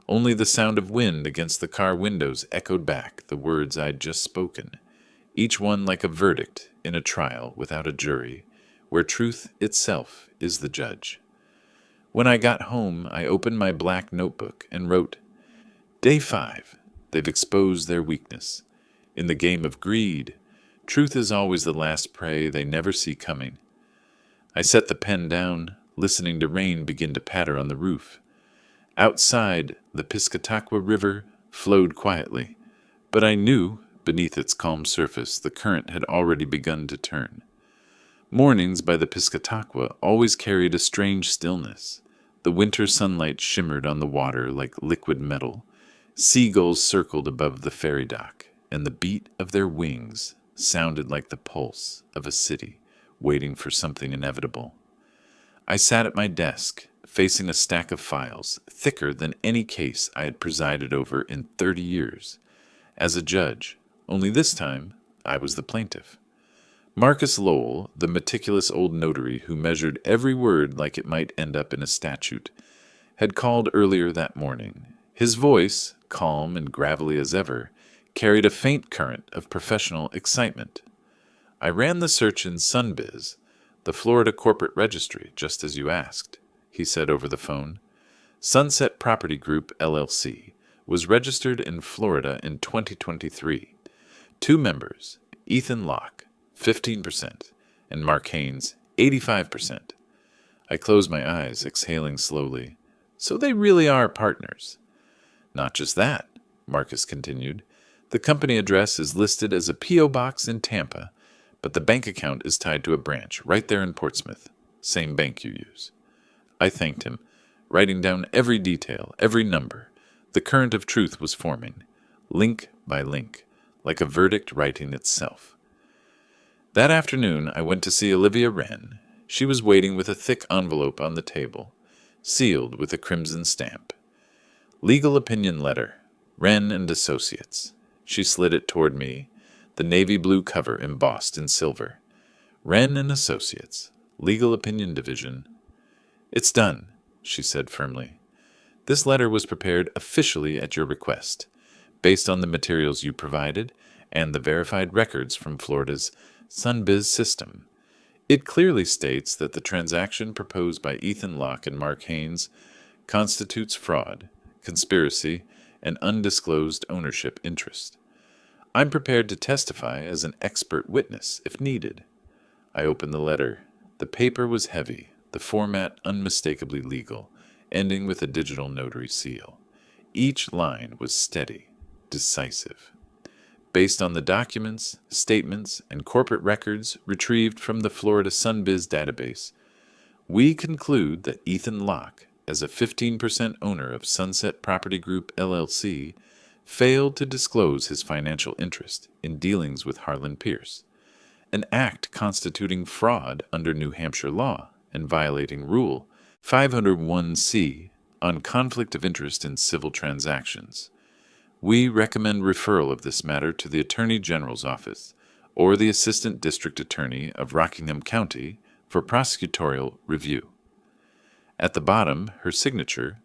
Only the sound of wind against the car windows echoed back the words I'd just spoken, each one like a verdict in a trial without a jury, where truth itself is the judge. When I got home, I opened my black notebook and wrote, Day 5. They've exposed their weakness. In the game of greed, truth is always the last prey they never see coming. I set the pen down, listening to rain begin to patter on the roof. Outside, the Piscataqua River flowed quietly, but I knew, beneath its calm surface, the current had already begun to turn. Mornings by the Piscataqua always carried a strange stillness. The winter sunlight shimmered on the water like liquid metal. Seagulls circled above the ferry dock, and the beat of their wings sounded like the pulse of a city waiting for something inevitable. I sat at my desk, facing a stack of files, thicker than any case I had presided over in 30 years. As a judge, only this time I was the plaintiff. Marcus Lowell, the meticulous old notary who measured every word like it might end up in a statute, had called earlier that morning. His voice, calm and gravelly as ever, carried a faint current of professional excitement. I ran the search in Sunbiz, the Florida corporate registry, just as you asked, he said over the phone. Sunset Property Group, LLC, was registered in Florida in 2023. 2 members, Ethan Locke, 15%, and Mark Haynes, 85%. I closed my eyes, exhaling slowly. So they really are partners. Not just that, Marcus continued. The company address is listed as a P.O. box in Tampa, but the bank account is tied to a branch right there in Portsmouth, same bank you use. I thanked him, writing down every detail, every number. The current of truth was forming, link by link, like a verdict writing itself. That afternoon, I went to see Olivia Wren. She was waiting with a thick envelope on the table, sealed with a crimson stamp. Legal opinion letter, Wren and Associates. She slid it toward me, the navy blue cover embossed in silver. Wren and Associates, Legal Opinion Division. It's done, she said firmly. This letter was prepared officially at your request, based on the materials you provided and the verified records from Florida's Sunbiz system. It clearly states that the transaction proposed by Ethan Locke and Mark Haynes constitutes fraud, conspiracy, and undisclosed ownership interest. I'm prepared to testify as an expert witness if needed. I opened the letter. The paper was heavy, the format unmistakably legal, ending with a digital notary seal. Each line was steady, decisive. Based on the documents, statements, and corporate records retrieved from the Florida Sunbiz database, we conclude that Ethan Locke, as a 15% owner of Sunset Property Group, LLC, failed to disclose his financial interest in dealings with Harlan Pierce, an act constituting fraud under New Hampshire law and violating Rule 501C on conflict of interest in civil transactions. We recommend referral of this matter to the Attorney General's office or the Assistant District Attorney of Rockingham County for prosecutorial review. At the bottom, her signature,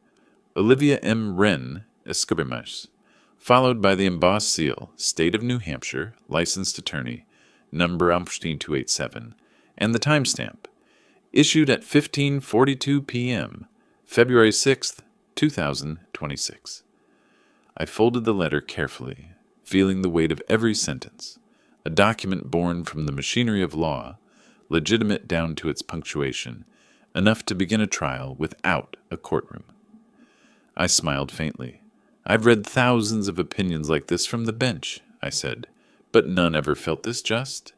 Olivia M. Wren, Escobimas, followed by the embossed seal, State of New Hampshire, Licensed Attorney, number Amstein 287, and the timestamp, issued at 15:42 p.m., February 6th, 2026. I folded the letter carefully, feeling the weight of every sentence, a document born from the machinery of law, legitimate down to its punctuation, enough to begin a trial without a courtroom. I smiled faintly. I've read thousands of opinions like this from the bench, I said, but none ever felt this just.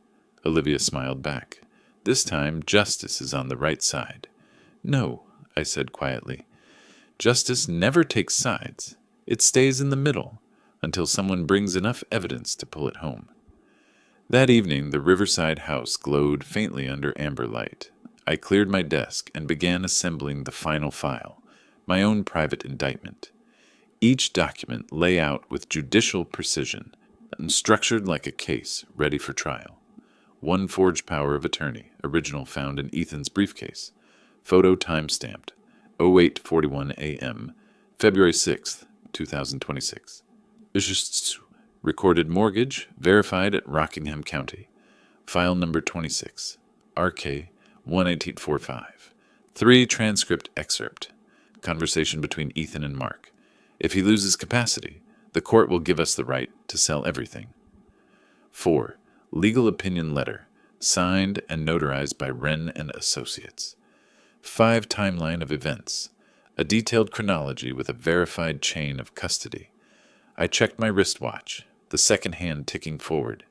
Olivia smiled back. This time, justice is on the right side. No, I said quietly. Justice never takes sides. It stays in the middle until someone brings enough evidence to pull it home. That evening, the riverside house glowed faintly under amber light. I cleared my desk and began assembling the final file, my own private indictment. Each document lay out with judicial precision and structured like a case ready for trial. One forged power of attorney, original found in Ethan's briefcase. Photo time-stamped, 08:41 a.m., February 6th, 2026. Recorded mortgage, verified at Rockingham County. File number 26, RK 18845. 3 transcript excerpt. Conversation between Ethan and Mark. If he loses capacity, the court will give us the right to sell everything. 4. Legal opinion letter, signed and notarized by Wren and Associates. 5. Timeline of events, a detailed chronology with a verified chain of custody. I checked my wristwatch, the second hand ticking forward.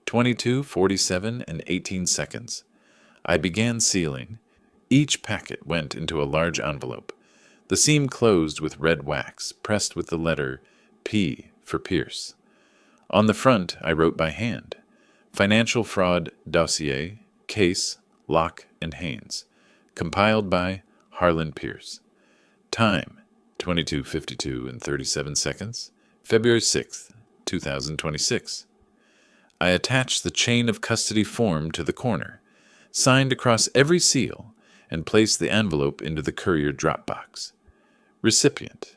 22, 47, and 18 seconds. I began sealing. Each packet went into a large envelope. The seam closed with red wax, pressed with the letter P for Pierce. On the front, I wrote by hand. Financial Fraud Dossier, Case, Locke and Haynes. Compiled by Harlan Pierce. Time, 22:52 and 37 seconds. February 6th, 2026. I attached the chain of custody form to the corner, signed across every seal, and placed the envelope into the courier drop box. Recipient,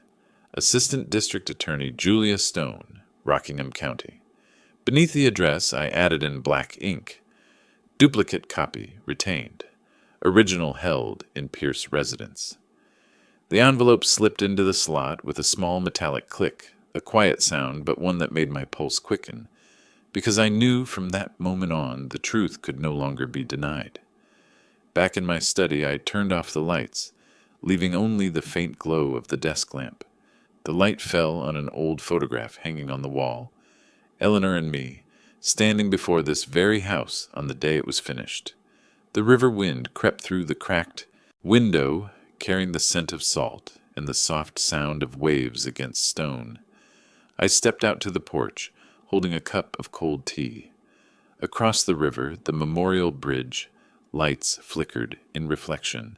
Assistant District Attorney Julia Stone, Rockingham County. Beneath the address, I added in black ink, duplicate copy retained, original held in Pierce residence. The envelope slipped into the slot with a small metallic click, a quiet sound, but one that made my pulse quicken, because I knew from that moment on the truth could no longer be denied. Back in my study, I turned off the lights, leaving only the faint glow of the desk lamp. The light fell on an old photograph hanging on the wall, Eleanor and me, standing before this very house on the day it was finished. The river wind crept through the cracked window, carrying the scent of salt and the soft sound of waves against stone. I stepped out to the porch, holding a cup of cold tea. Across the river, the memorial bridge, lights flickered in reflection.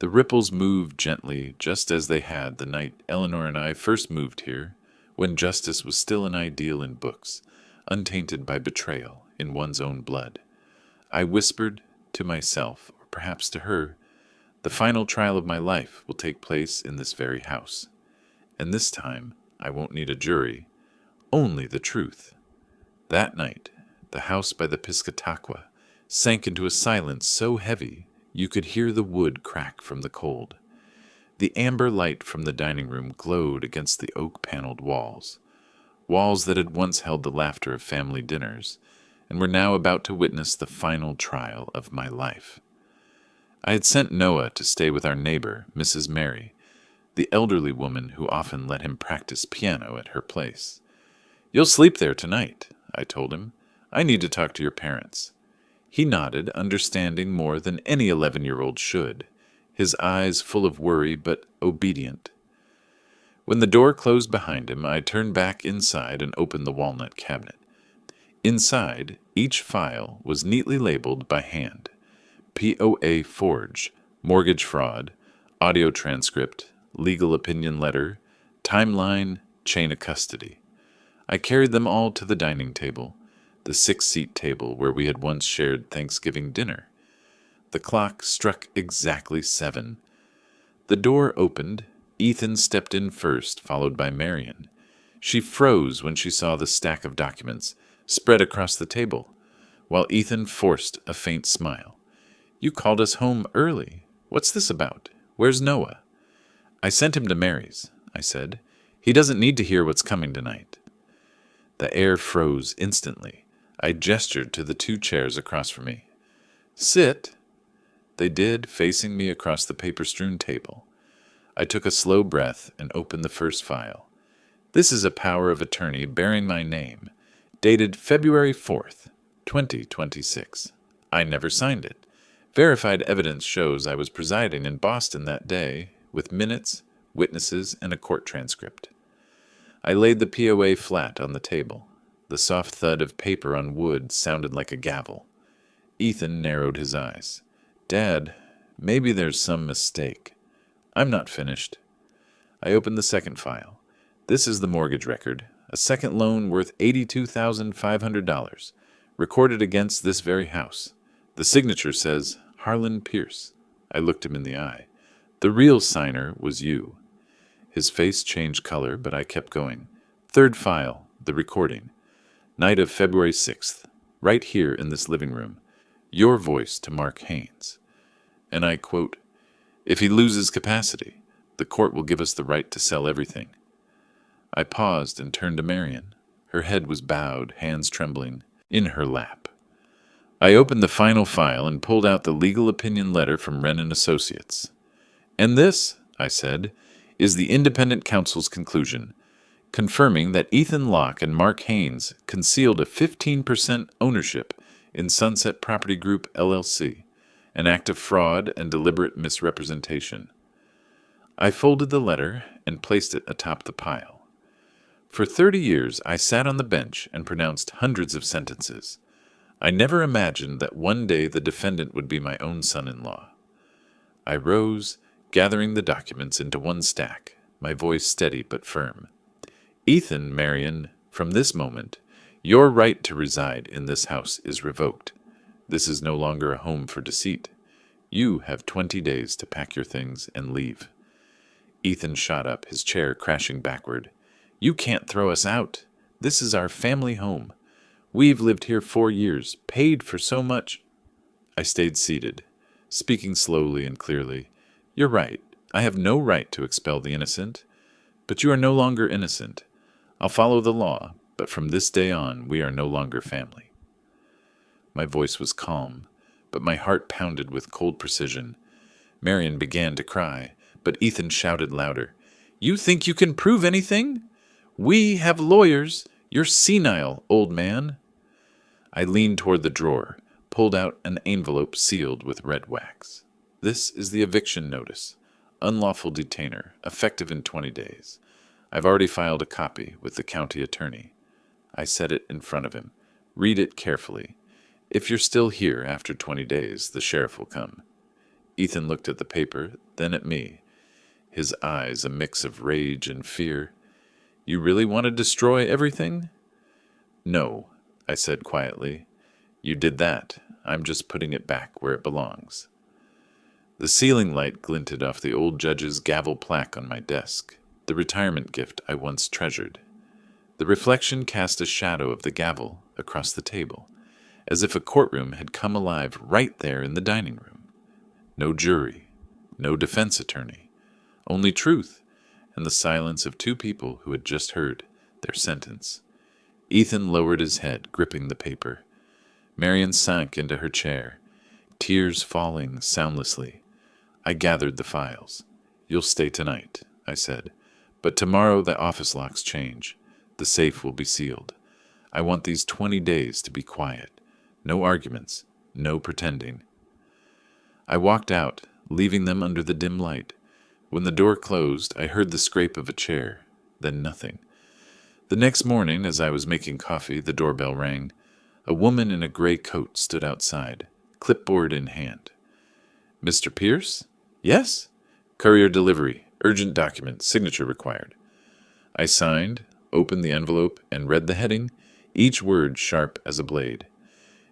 The ripples moved gently, just as they had the night Eleanor and I first moved here, when justice was still an ideal in books, untainted by betrayal in one's own blood. I whispered to myself, or perhaps to her, the final trial of my life will take place in this very house. And this time, I won't need a jury, only the truth. That night, the house by the Piscataqua sank into a silence so heavy you could hear the wood crack from the cold. The amber light from the dining room glowed against the oak-paneled walls that had once held the laughter of family dinners, and were now about to witness the final trial of my life. I had sent Noah to stay with our neighbor, Mrs. Mary, the elderly woman who often let him practice piano at her place. "You'll sleep there tonight," I told him. "I need to talk to your parents." He nodded, understanding more than any 11-year-old should, his eyes full of worry but obedient. When the door closed behind him, I turned back inside and opened the walnut cabinet. Inside, each file was neatly labeled by hand. POA forge, mortgage fraud, audio transcript, legal opinion letter, timeline, chain of custody. I carried them all to the dining table, the 6-seat table where we had once shared Thanksgiving dinner. The clock struck exactly 7. The door opened. Ethan stepped in first, followed by Marion. She froze when she saw the stack of documents spread across the table, while Ethan forced a faint smile. "You called us home early. What's this about? Where's Noah?" "I sent him to Mary's," I said. "He doesn't need to hear what's coming tonight." The air froze instantly. I gestured to the 2 chairs across from me. "Sit." They did, facing me across the paper-strewn table. I took a slow breath and opened the first file. This is a power of attorney bearing my name, dated February 4th, 2026. I never signed it. Verified evidence shows I was presiding in Boston that day, with minutes, witnesses, and a court transcript. I laid the POA flat on the table. The soft thud of paper on wood sounded like a gavel. Ethan narrowed his eyes. Dad, maybe there's some mistake. I'm not finished. I opened the second file. This is the mortgage record, a second loan worth $82,500, recorded against this very house. The signature says, Harlan Pierce. I looked him in the eye. The real signer was you. His face changed color, but I kept going. Third file, the recording. Night of February 6th, right here in this living room. Your voice to Mark Haynes. And I quote, If he loses capacity, the court will give us the right to sell everything. I paused and turned to Marion. Her head was bowed, hands trembling, in her lap. I opened the final file and pulled out the legal opinion letter from Wren and Associates. And this, I said, is the independent counsel's conclusion, confirming that Ethan Locke and Mark Haynes concealed a 15% ownership in Sunset Property Group, LLC, an act of fraud and deliberate misrepresentation. I folded the letter and placed it atop the pile. For 30 years, I sat on the bench and pronounced hundreds of sentences. I never imagined that one day the defendant would be my own son-in-law. I rose, gathering the documents into one stack, my voice steady but firm. Ethan, Marion, from this moment, your right to reside in this house is revoked. This is no longer a home for deceit. You have 20 days to pack your things and leave. Ethan shot up, his chair crashing backward. You can't throw us out. This is our family home. We've lived here 4 years, paid for so much. I stayed seated, speaking slowly and clearly. You're right. I have no right to expel the innocent. But you are no longer innocent. I'll follow the law, but from this day on, we are no longer family. My voice was calm, but my heart pounded with cold precision. Marion began to cry, but Ethan shouted louder. You think you can prove anything? We have lawyers. You're senile, old man. I leaned toward the drawer, pulled out an envelope sealed with red wax. This is the eviction notice. Unlawful detainer, effective in 20 days. I've already filed a copy with the county attorney. I set it in front of him. Read it carefully. If you're still here after 20 days, the sheriff will come. Ethan looked at the paper, then at me, his eyes a mix of rage and fear. You really want to destroy everything? No, I said quietly. You did that. I'm just putting it back where it belongs. The ceiling light glinted off the old judge's gavel plaque on my desk, the retirement gift I once treasured. The reflection cast a shadow of the gavel across the table, as if a courtroom had come alive right there in the dining room. No jury, no defense attorney, only truth and the silence of two people who had just heard their sentence. Ethan lowered his head, gripping the paper. Marion sank into her chair, tears falling soundlessly. I gathered the files. You'll stay tonight, I said, but tomorrow the office locks change. The safe will be sealed. I want these 20 days to be quiet. No arguments, no pretending. I walked out, leaving them under the dim light. When the door closed, I heard the scrape of a chair, then nothing. The next morning, as I was making coffee, the doorbell rang. A woman in a gray coat stood outside, clipboard in hand. Mr. Pierce? Yes? Courier delivery, urgent document, signature required. I signed, opened the envelope, and read the heading, each word sharp as a blade.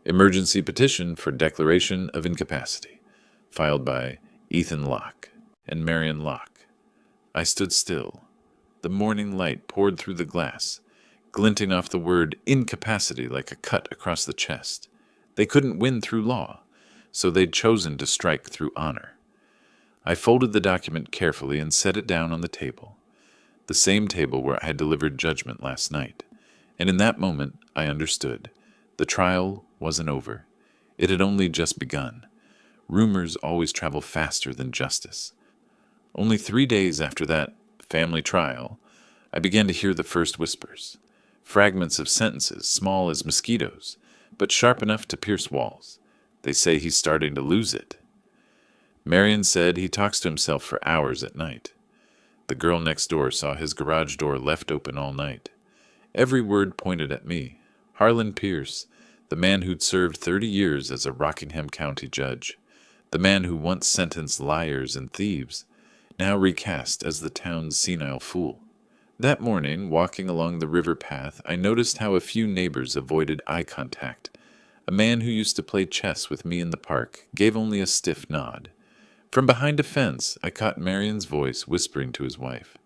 Emergency petition for declaration of incapacity, filed by Ethan Locke and Marion Locke. I stood still. The morning light poured through the glass, glinting off the word incapacity like a cut across the chest. They couldn't win through law, so they'd chosen to strike through honor. I folded the document carefully and set it down on the table, the same table where I had delivered judgment last night. And in that moment, I understood. The trial wasn't over. It had only just begun. Rumors always travel faster than justice. Only 3 days after that family trial, I began to hear the first whispers, fragments of sentences small as mosquitoes, but sharp enough to pierce walls. They say he's starting to lose it. Marion said he talks to himself for hours at night. The girl next door saw his garage door left open all night. Every word pointed at me. Harlan Pierce, the man who'd served 30 years as a Rockingham County judge, the man who once sentenced liars and thieves, now recast as the town's senile fool. That morning, walking along the river path, I noticed how a few neighbors avoided eye contact. A man who used to play chess with me in the park gave only a stiff nod. From behind a fence, I caught Marion's voice whispering to his wife.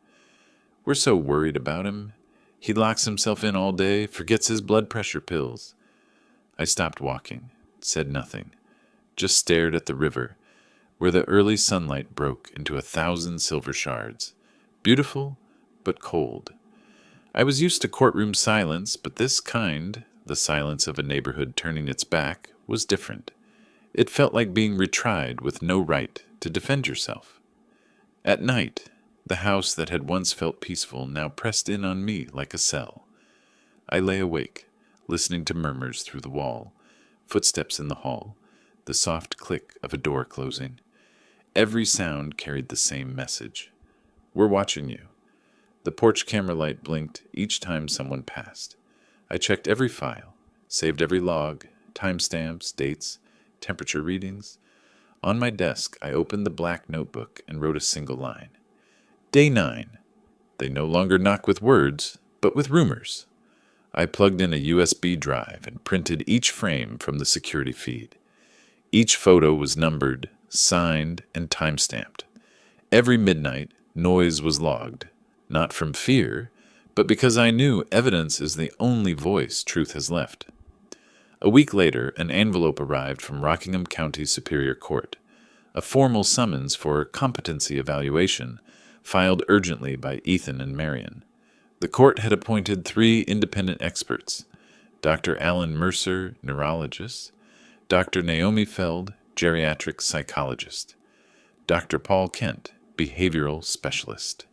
"We're so worried about him. He locks himself in all day, forgets his blood pressure pills." I stopped walking, said nothing, just stared at the river, where the early sunlight broke into 1,000 silver shards. Beautiful, but cold. I was used to courtroom silence, but this kind, the silence of a neighborhood turning its back, was different. It felt like being retried with no right to defend yourself. At night, the house that had once felt peaceful now pressed in on me like a cell. I lay awake, listening to murmurs through the wall, footsteps in the hall, the soft click of a door closing. Every sound carried the same message. "We're watching you." The porch camera light blinked each time someone passed. I checked every file, saved every log, timestamps, dates, temperature readings. On my desk, I opened the black notebook and wrote a single line. Day 9. They no longer knock with words, but with rumors. I plugged in a USB drive and printed each frame from the security feed. Each photo was numbered, signed, and timestamped. Every midnight, noise was logged. Not from fear, but because I knew evidence is the only voice truth has left. A week later, an envelope arrived from Rockingham County Superior Court, a formal summons for competency evaluation, filed urgently by Ethan and Marion. The court had appointed 3 independent experts, Dr. Alan Mercer, neurologist, Dr. Naomi Feld, geriatric psychologist, Dr. Paul Kent, behavioral specialist.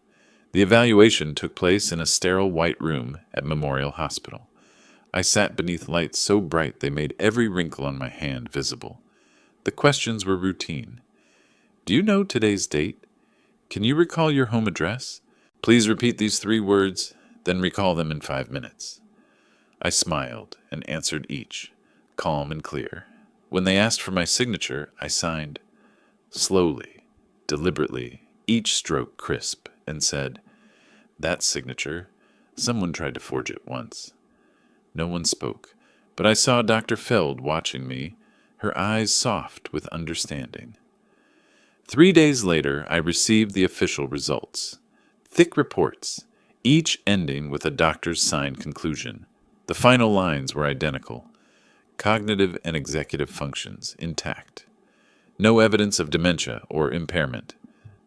The evaluation took place in a sterile white room at Memorial Hospital. I sat beneath lights so bright they made every wrinkle on my hand visible. The questions were routine. Do you know today's date? Can you recall your home address? Please repeat these 3 words, then recall them in 5 minutes. I smiled and answered each, calm and clear. When they asked for my signature, I signed. Slowly, deliberately, each stroke crisp, and said, "That signature, someone tried to forge it once." No one spoke, but I saw Dr. Feld watching me, her eyes soft with understanding. 3 days later, I received the official results. Thick reports, each ending with a doctor's signed conclusion. The final lines were identical. Cognitive and executive functions intact. No evidence of dementia or impairment.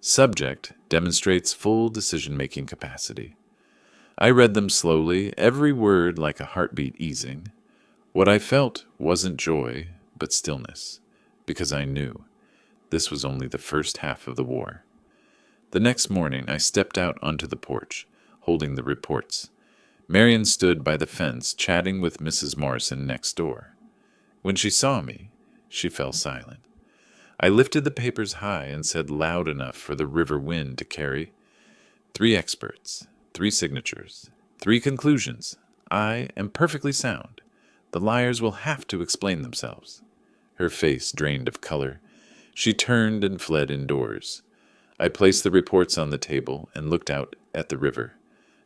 Subject demonstrates full decision-making capacity. I read them slowly, every word like a heartbeat easing. What I felt wasn't joy, but stillness, because I knew this was only the first half of the war. The next morning, I stepped out onto the porch, holding the reports. Marion stood by the fence, chatting with Mrs. Morrison next door. When she saw me, she fell silent. I lifted the papers high and said loud enough for the river wind to carry. 3 experts, 3 signatures, 3 conclusions. I am perfectly sound. The liars will have to explain themselves. Her face drained of color. She turned and fled indoors. I placed the reports on the table and looked out at the river.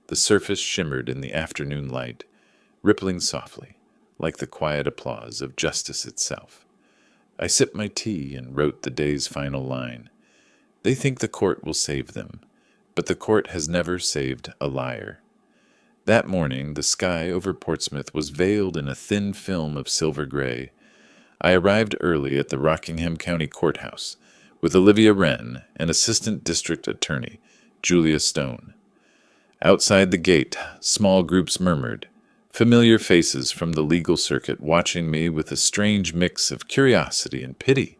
The surface shimmered in the afternoon light, rippling softly, like the quiet applause of justice itself. I sipped my tea and wrote the day's final line. They think the court will save them, but the court has never saved a liar. That morning, the sky over Portsmouth was veiled in a thin film of silver gray. I arrived early at the Rockingham County Courthouse with Olivia Wren and Assistant District Attorney Julia Stone. Outside the gate, small groups murmured, familiar faces from the legal circuit watching me with a strange mix of curiosity and pity.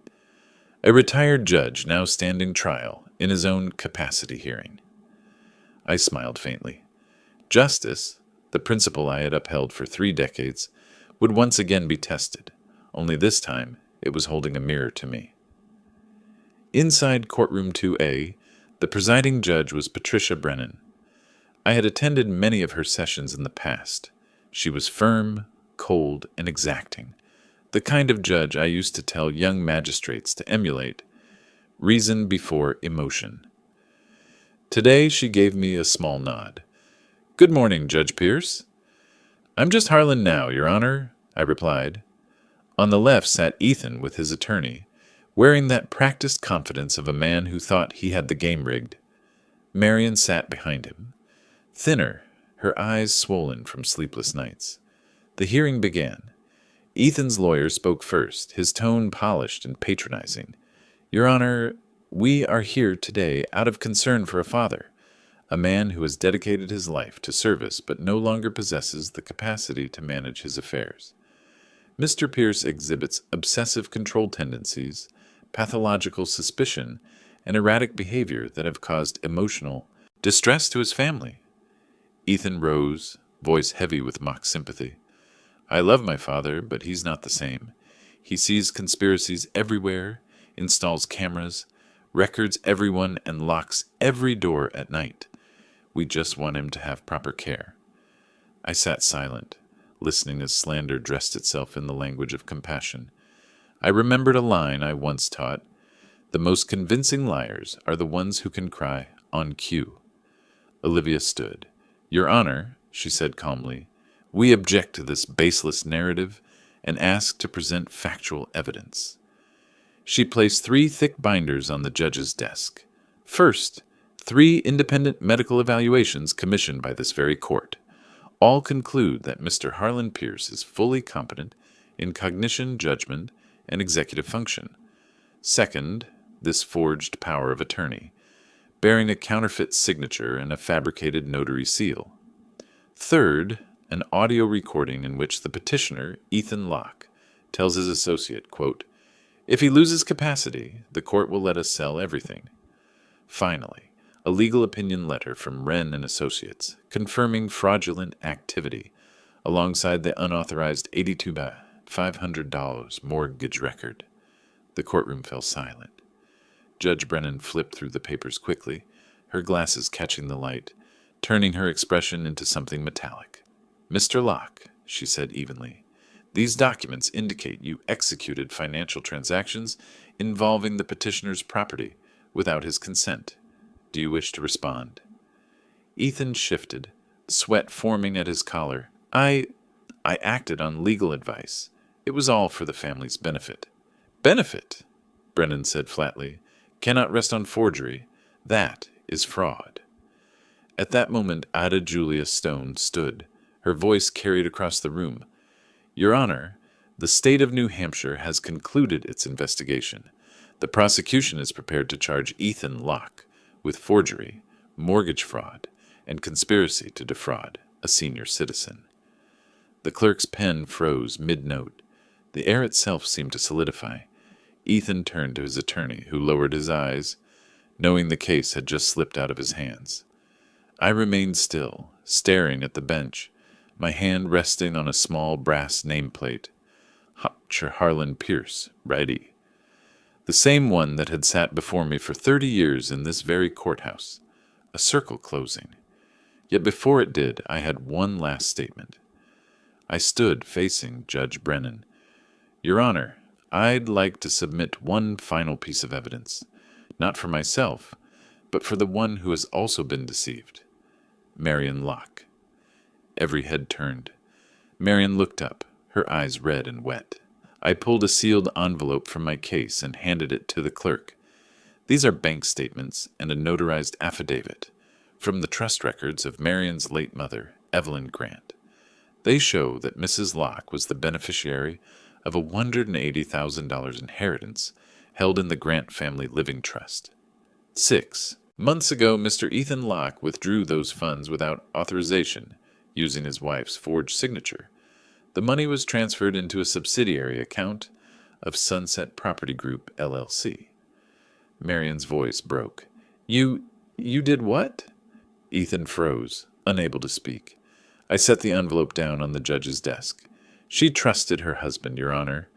A retired judge now standing trial in his own capacity hearing. I smiled faintly. Justice, the principle I had upheld for 3 decades, would once again be tested, only this time it was holding a mirror to me. Inside courtroom 2A, The presiding judge was Patricia Brennan. I had attended many of her sessions in the past. She was firm, cold, and exacting, the kind of judge I used to tell young magistrates to emulate, reason before emotion. Today she gave me a small nod. "Good morning, Judge Pierce." "I'm just Harlan now, Your Honor," I replied. On the left sat Ethan with his attorney, wearing that practiced confidence of a man who thought he had the game rigged. Marion sat behind him, thinner, her eyes swollen from sleepless nights. The hearing began. Ethan's lawyer spoke first, his tone polished and patronizing. "Your Honor, we are here today out of concern for a father, a man who has dedicated his life to service but no longer possesses the capacity to manage his affairs. Mr. Pierce exhibits obsessive control tendencies, pathological suspicion, and erratic behavior that have caused emotional distress to his family." Ethan rose, voice heavy with mock sympathy. "I love my father, but he's not the same. He sees conspiracies everywhere, installs cameras, records everyone, and locks every door at night. We just want him to have proper care." I sat silent, listening as slander dressed itself in the language of compassion. I remembered a line I once taught: "The most convincing liars are the ones who can cry, 'on cue.'" Olivia stood. "Your Honor," she said calmly, "we object to this baseless narrative and ask to present factual evidence." She placed 3 thick binders on the judge's desk. First, 3 independent medical evaluations commissioned by this very court. All conclude that Mr. Harlan Pierce is fully competent in cognition, judgment, and executive function. Second, this forged power of attorney, bearing a counterfeit signature and a fabricated notary seal. Third, an audio recording in which the petitioner, Ethan Locke, tells his associate, quote, "If he loses capacity, the court will let us sell everything." Finally, a legal opinion letter from Wren and Associates confirming fraudulent activity alongside the unauthorized $82,500 mortgage record. The courtroom fell silent. Judge Brennan flipped through the papers quickly, her glasses catching the light, turning her expression into something metallic. "Mr. Locke," she said evenly, "these documents indicate you executed financial transactions involving the petitioner's property without his consent. Do you wish to respond?" Ethan shifted, sweat forming at his collar. I acted on legal advice. It was all for the family's benefit." "Benefit," Brennan said flatly, "cannot rest on forgery. That is fraud." At that moment, Ada Julia Stone stood, her voice carried across the room. "Your Honor, the state of New Hampshire has concluded its investigation. The prosecution is prepared to charge Ethan Locke with forgery, mortgage fraud, and conspiracy to defraud a senior citizen." The clerk's pen froze mid-note. The air itself seemed to solidify. Ethan turned to his attorney, who lowered his eyes, knowing the case had just slipped out of his hands. I remained still, staring at the bench, my hand resting on a small brass nameplate. Dr. Harlan Pierce, ready. The same one that had sat before me for 30 years in this very courthouse. A circle closing. Yet before it did, I had one last statement. I stood facing Judge Brennan. "Your Honor, I'd like to submit one final piece of evidence, not for myself, but for the one who has also been deceived. Marion Locke." Every head turned. Marion looked up, her eyes red and wet. I pulled a sealed envelope from my case and handed it to the clerk. "These are bank statements and a notarized affidavit from the trust records of Marion's late mother, Evelyn Grant. They show that Mrs. Locke was the beneficiary of a $180,000 inheritance held in the Grant Family Living Trust. 6 months ago, Mr. Ethan Locke withdrew those funds without authorization, using his wife's forged signature. The money was transferred into a subsidiary account of Sunset Property Group, LLC. Marion's voice broke. You did what?" Ethan froze, unable to speak. I set the envelope down on the judge's desk. "She trusted her husband, Your Honor,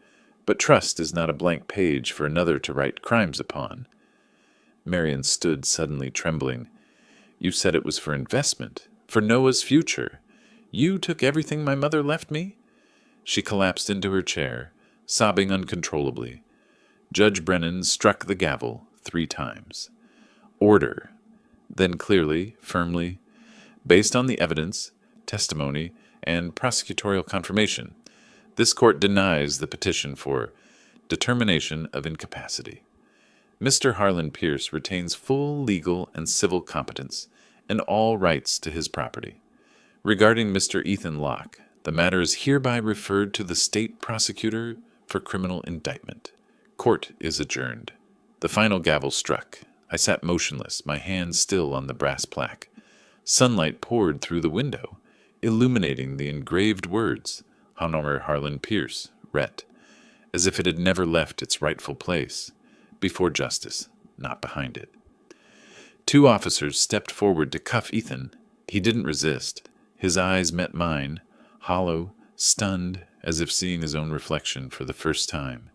but trust is not a blank page for another to write crimes upon." Marion stood suddenly trembling. You said it was for investment, for Noah's future. You took everything my mother left me? She collapsed into her chair, sobbing uncontrollably. Judge Brennan struck the gavel 3 times. Order. Then clearly, firmly, based on the evidence, testimony, and prosecutorial confirmation, this court denies the petition for determination of incapacity. Mr. Harlan Pierce retains full legal and civil competence and all rights to his property. Regarding Mr. Ethan Locke, the matter is hereby referred to the state prosecutor for criminal indictment. Court is adjourned. The final gavel struck. I sat motionless, my hand still on the brass plaque. Sunlight poured through the window, illuminating the engraved words, Honor Harlan Pierce, Ret, as if it had never left its rightful place, before justice, not behind it. 2 officers stepped forward to cuff Ethan. He didn't resist. His eyes met mine, hollow, stunned, as if seeing his own reflection for the first time.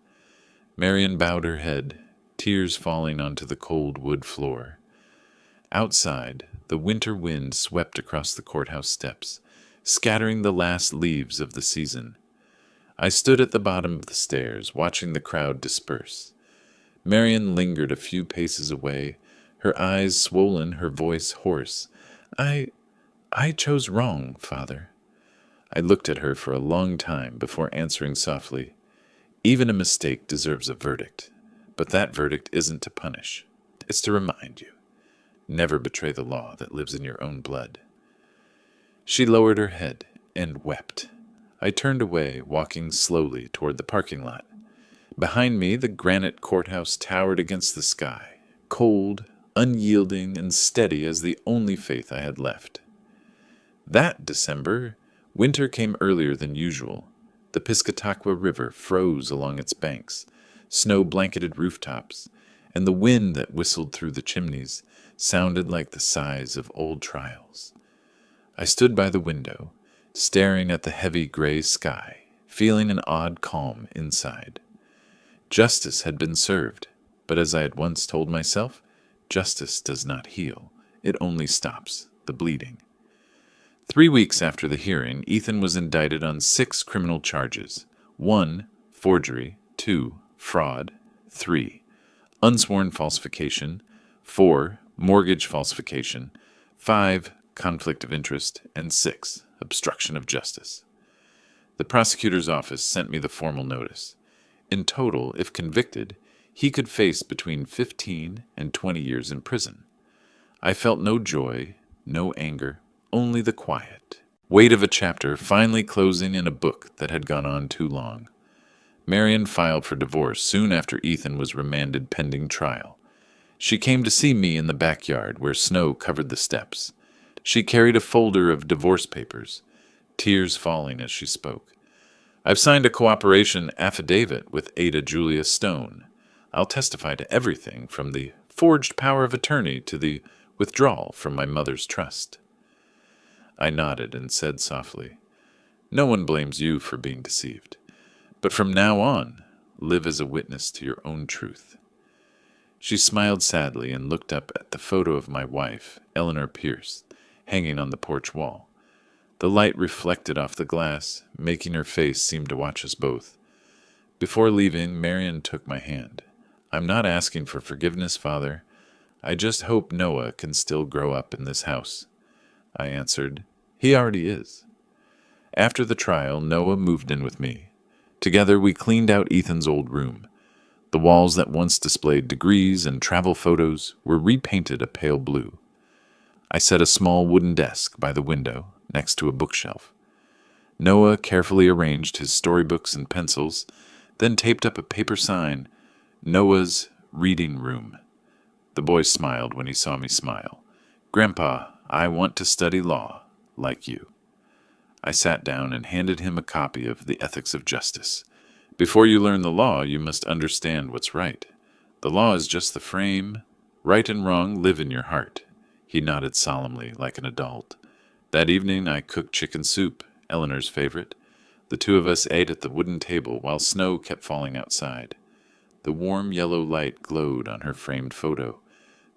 Marion bowed her head, tears falling onto the cold wood floor. Outside, the winter wind swept across the courthouse steps, scattering the last leaves of the season. I stood at the bottom of the stairs, watching the crowd disperse. Marion lingered a few paces away, her eyes swollen, her voice hoarse. I chose wrong, Father. I looked at her for a long time before answering softly, Even a mistake deserves a verdict, but that verdict isn't to punish. It's to remind you. Never betray the law that lives in your own blood. She lowered her head and wept. I turned away, walking slowly toward the parking lot. Behind me, the granite courthouse towered against the sky, cold, unyielding, and steady as the only faith I had left. That December, winter came earlier than usual. The Piscataqua River froze along its banks, snow-blanketed rooftops, and the wind that whistled through the chimneys sounded like the sighs of old trials. I stood by the window, staring at the heavy gray sky, feeling an odd calm inside. Justice had been served, but as I had once told myself, justice does not heal. It only stops the bleeding. 3 weeks after the hearing, Ethan was indicted on 6 criminal charges. 1, forgery. 2, fraud. 3, unsworn falsification. 4, mortgage falsification. 5, conflict of interest. And 6, obstruction of justice. The prosecutor's office sent me the formal notice. In total, if convicted, he could face between 15 and 20 years in prison. I felt no joy, no anger, only the quiet weight of a chapter finally closing in a book that had gone on too long. Marion filed for divorce soon after Ethan was remanded pending trial. She came to see me in the backyard where snow covered the steps. She carried a folder of divorce papers, tears falling as she spoke. I've signed a cooperation affidavit with Ada Julia Stone. I'll testify to everything from the forged power of attorney to the withdrawal from my mother's trust. I nodded and said softly, No one blames you for being deceived. But from now on, live as a witness to your own truth. She smiled sadly and looked up at the photo of my wife, Eleanor Pierce, hanging on the porch wall. The light reflected off the glass, making her face seem to watch us both. Before leaving, Marion took my hand. I'm not asking for forgiveness, Father. I just hope Noah can still grow up in this house. I answered, He already is. After the trial, Noah moved in with me. Together, we cleaned out Ethan's old room. The walls that once displayed degrees and travel photos were repainted a pale blue. I set a small wooden desk by the window, next to a bookshelf. Noah carefully arranged his storybooks and pencils, then taped up a paper sign, Noah's Reading Room. The boy smiled when he saw me smile. Grandpa, I want to study law, like you. I sat down and handed him a copy of The Ethics of Justice. Before you learn the law, you must understand what's right. The law is just the frame. Right and wrong live in your heart. He nodded solemnly, like an adult. That evening I cooked chicken soup, Eleanor's favorite. The 2 of us ate at the wooden table while snow kept falling outside. The warm yellow light glowed on her framed photo.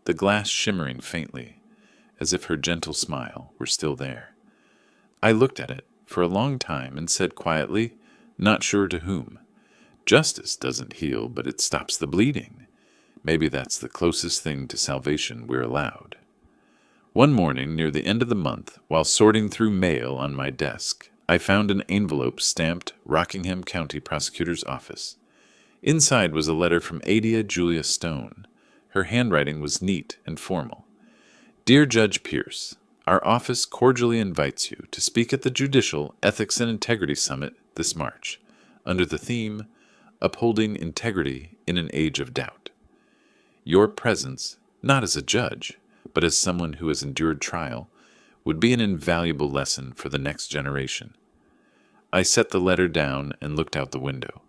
the glass shimmering faintly, as if her gentle smile were still there. I looked at it for a long time and said quietly, not sure to whom, "Justice doesn't heal, but it stops the bleeding. Maybe that's the closest thing to salvation we're allowed." One morning near the end of the month, while sorting through mail on my desk, I found an envelope stamped Rockingham County Prosecutor's Office. Inside was a letter from Adia Julia Stone. Her handwriting was neat and formal. "Dear Judge Pierce, our office cordially invites you to speak at the Judicial Ethics and Integrity Summit this March, under the theme, Upholding Integrity in an Age of Doubt. Your presence, not as a judge, but as someone who has endured trial, would be an invaluable lesson for the next generation." I set the letter down and looked out the window.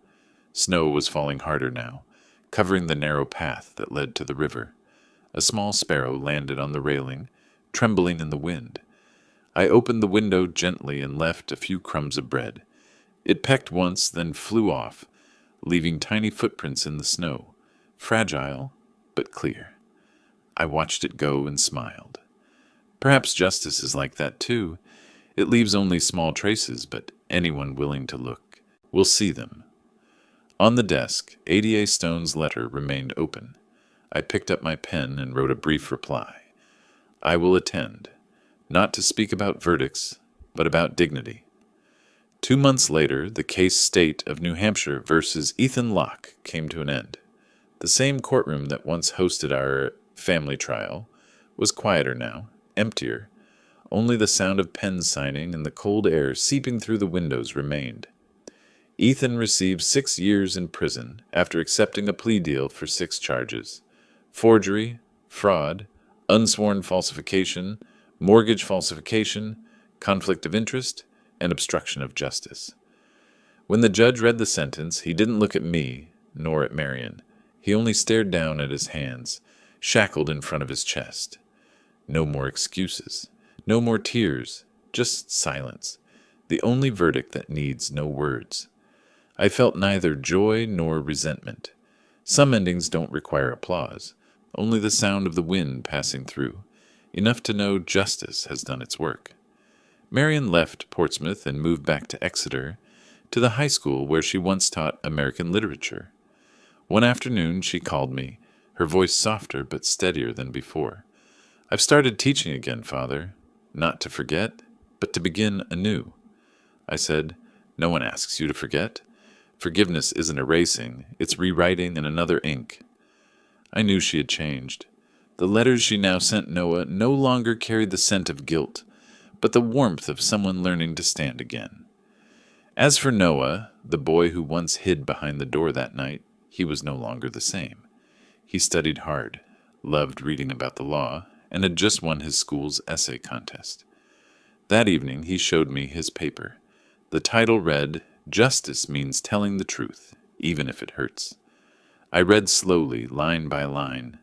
Snow was falling harder now, covering the narrow path that led to the river. A small sparrow landed on the railing, trembling in the wind. I opened the window gently and left a few crumbs of bread. It pecked once, then flew off, leaving tiny footprints in the snow, fragile but clear. I watched it go and smiled. Perhaps justice is like that too. It leaves only small traces, but anyone willing to look will see them. On the desk, Ada Stone's letter remained open. I picked up my pen and wrote a brief reply. I will attend, not to speak about verdicts, but about dignity. 2 months later, the case State of New Hampshire versus Ethan Locke came to an end. The same courtroom that once hosted our family trial was quieter now, emptier. Only the sound of pens signing and the cold air seeping through the windows remained. Ethan received 6 years in prison after accepting a plea deal for 6 charges: forgery, fraud, unsworn falsification, mortgage falsification, conflict of interest, and obstruction of justice. When the judge read the sentence, he didn't look at me, nor at Marion. He only stared down at his hands, shackled in front of his chest. No more excuses, no more tears, just silence, the only verdict that needs no words. I felt neither joy nor resentment. Some endings don't require applause, only the sound of the wind passing through, enough to know justice has done its work. Marion left Portsmouth and moved back to Exeter, to the high school where she once taught American literature. One afternoon she called me, her voice softer but steadier than before. "I've started teaching again, Father, not to forget, but to begin anew." I said, "No one asks you to forget. Forgiveness isn't erasing, it's rewriting in another ink." I knew she had changed. The letters she now sent Noah no longer carried the scent of guilt, but the warmth of someone learning to stand again. As for Noah, the boy who once hid behind the door that night, he was no longer the same. He studied hard, loved reading about the law, and had just won his school's essay contest. That evening he showed me his paper. The title read, "Justice Means Telling the Truth, Even if it Hurts." I read slowly, line by line.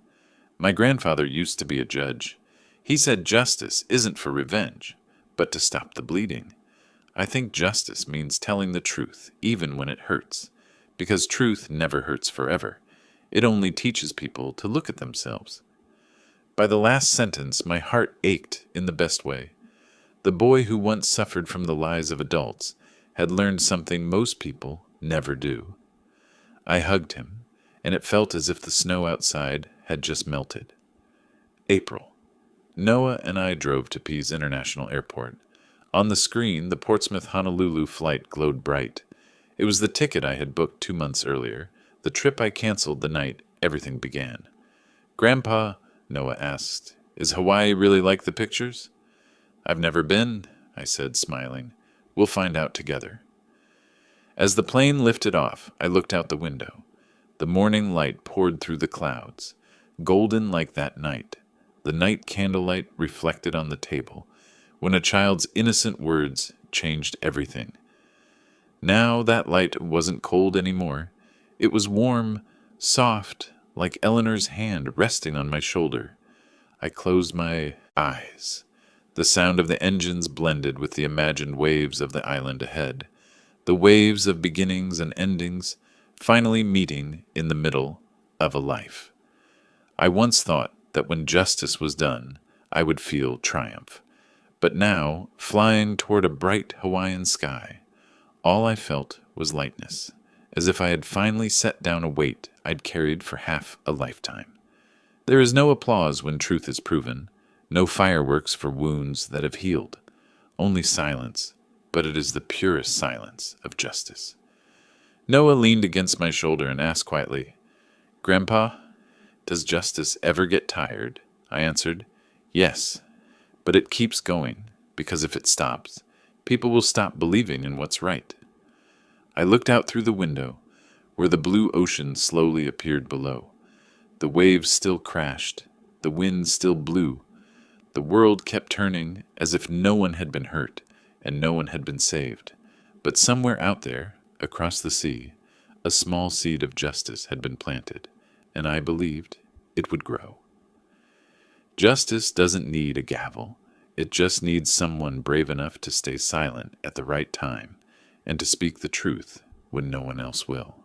My grandfather used to be a judge. He said justice isn't for revenge, but to stop the bleeding. I think justice means telling the truth, even when it hurts, because truth never hurts forever. It only teaches people to look at themselves. By the last sentence, my heart ached in the best way. The boy who once suffered from the lies of adults had learned something most people never do. I hugged him, and it felt as if the snow outside had just melted. April. Noah and I drove to Pease International Airport. On the screen, the Portsmouth-Honolulu flight glowed bright. It was the ticket I had booked 2 months earlier, the trip I canceled the night everything began. "Grandpa," Noah asked, "is Hawaii really like the pictures?" "I've never been," I said, smiling. "We'll find out together." As the plane lifted off, I looked out the window. The morning light poured through the clouds, golden like that night, the night candlelight reflected on the table, when a child's innocent words changed everything. Now that light wasn't cold anymore. It was warm, soft, like Eleanor's hand resting on my shoulder. I closed my eyes. The sound of the engines blended with the imagined waves of the island ahead, the waves of beginnings and endings, finally meeting in the middle of a life. I once thought that when justice was done, I would feel triumph. But now, flying toward a bright Hawaiian sky, all I felt was lightness, as if I had finally set down a weight I'd carried for half a lifetime. There is no applause when truth is proven, no fireworks for wounds that have healed, only silence, but it is the purest silence of justice. Noah leaned against my shoulder and asked quietly, "Grandpa, does justice ever get tired?" I answered, "Yes, but it keeps going, because if it stops, people will stop believing in what's right." I looked out through the window, where the blue ocean slowly appeared below. The waves still crashed, the wind still blew. The world kept turning as if no one had been hurt and no one had been saved. But somewhere out there, across the sea, a small seed of justice had been planted, and I believed it would grow. Justice doesn't need a gavel. It just needs someone brave enough to stay silent at the right time and to speak the truth when no one else will.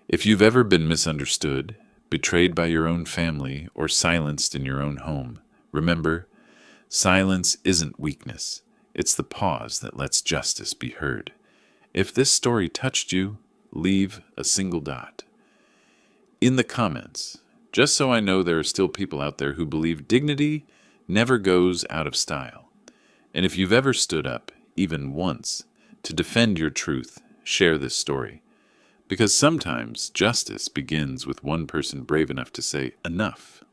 If you've ever been misunderstood, betrayed by your own family, or silenced in your own home, remember, silence isn't weakness. It's the pause that lets justice be heard. If this story touched you, leave a single dot in the comments, just so I know there are still people out there who believe dignity never goes out of style. And if you've ever stood up, even once, to defend your truth, share this story. Because sometimes justice begins with one person brave enough to say, "Enough."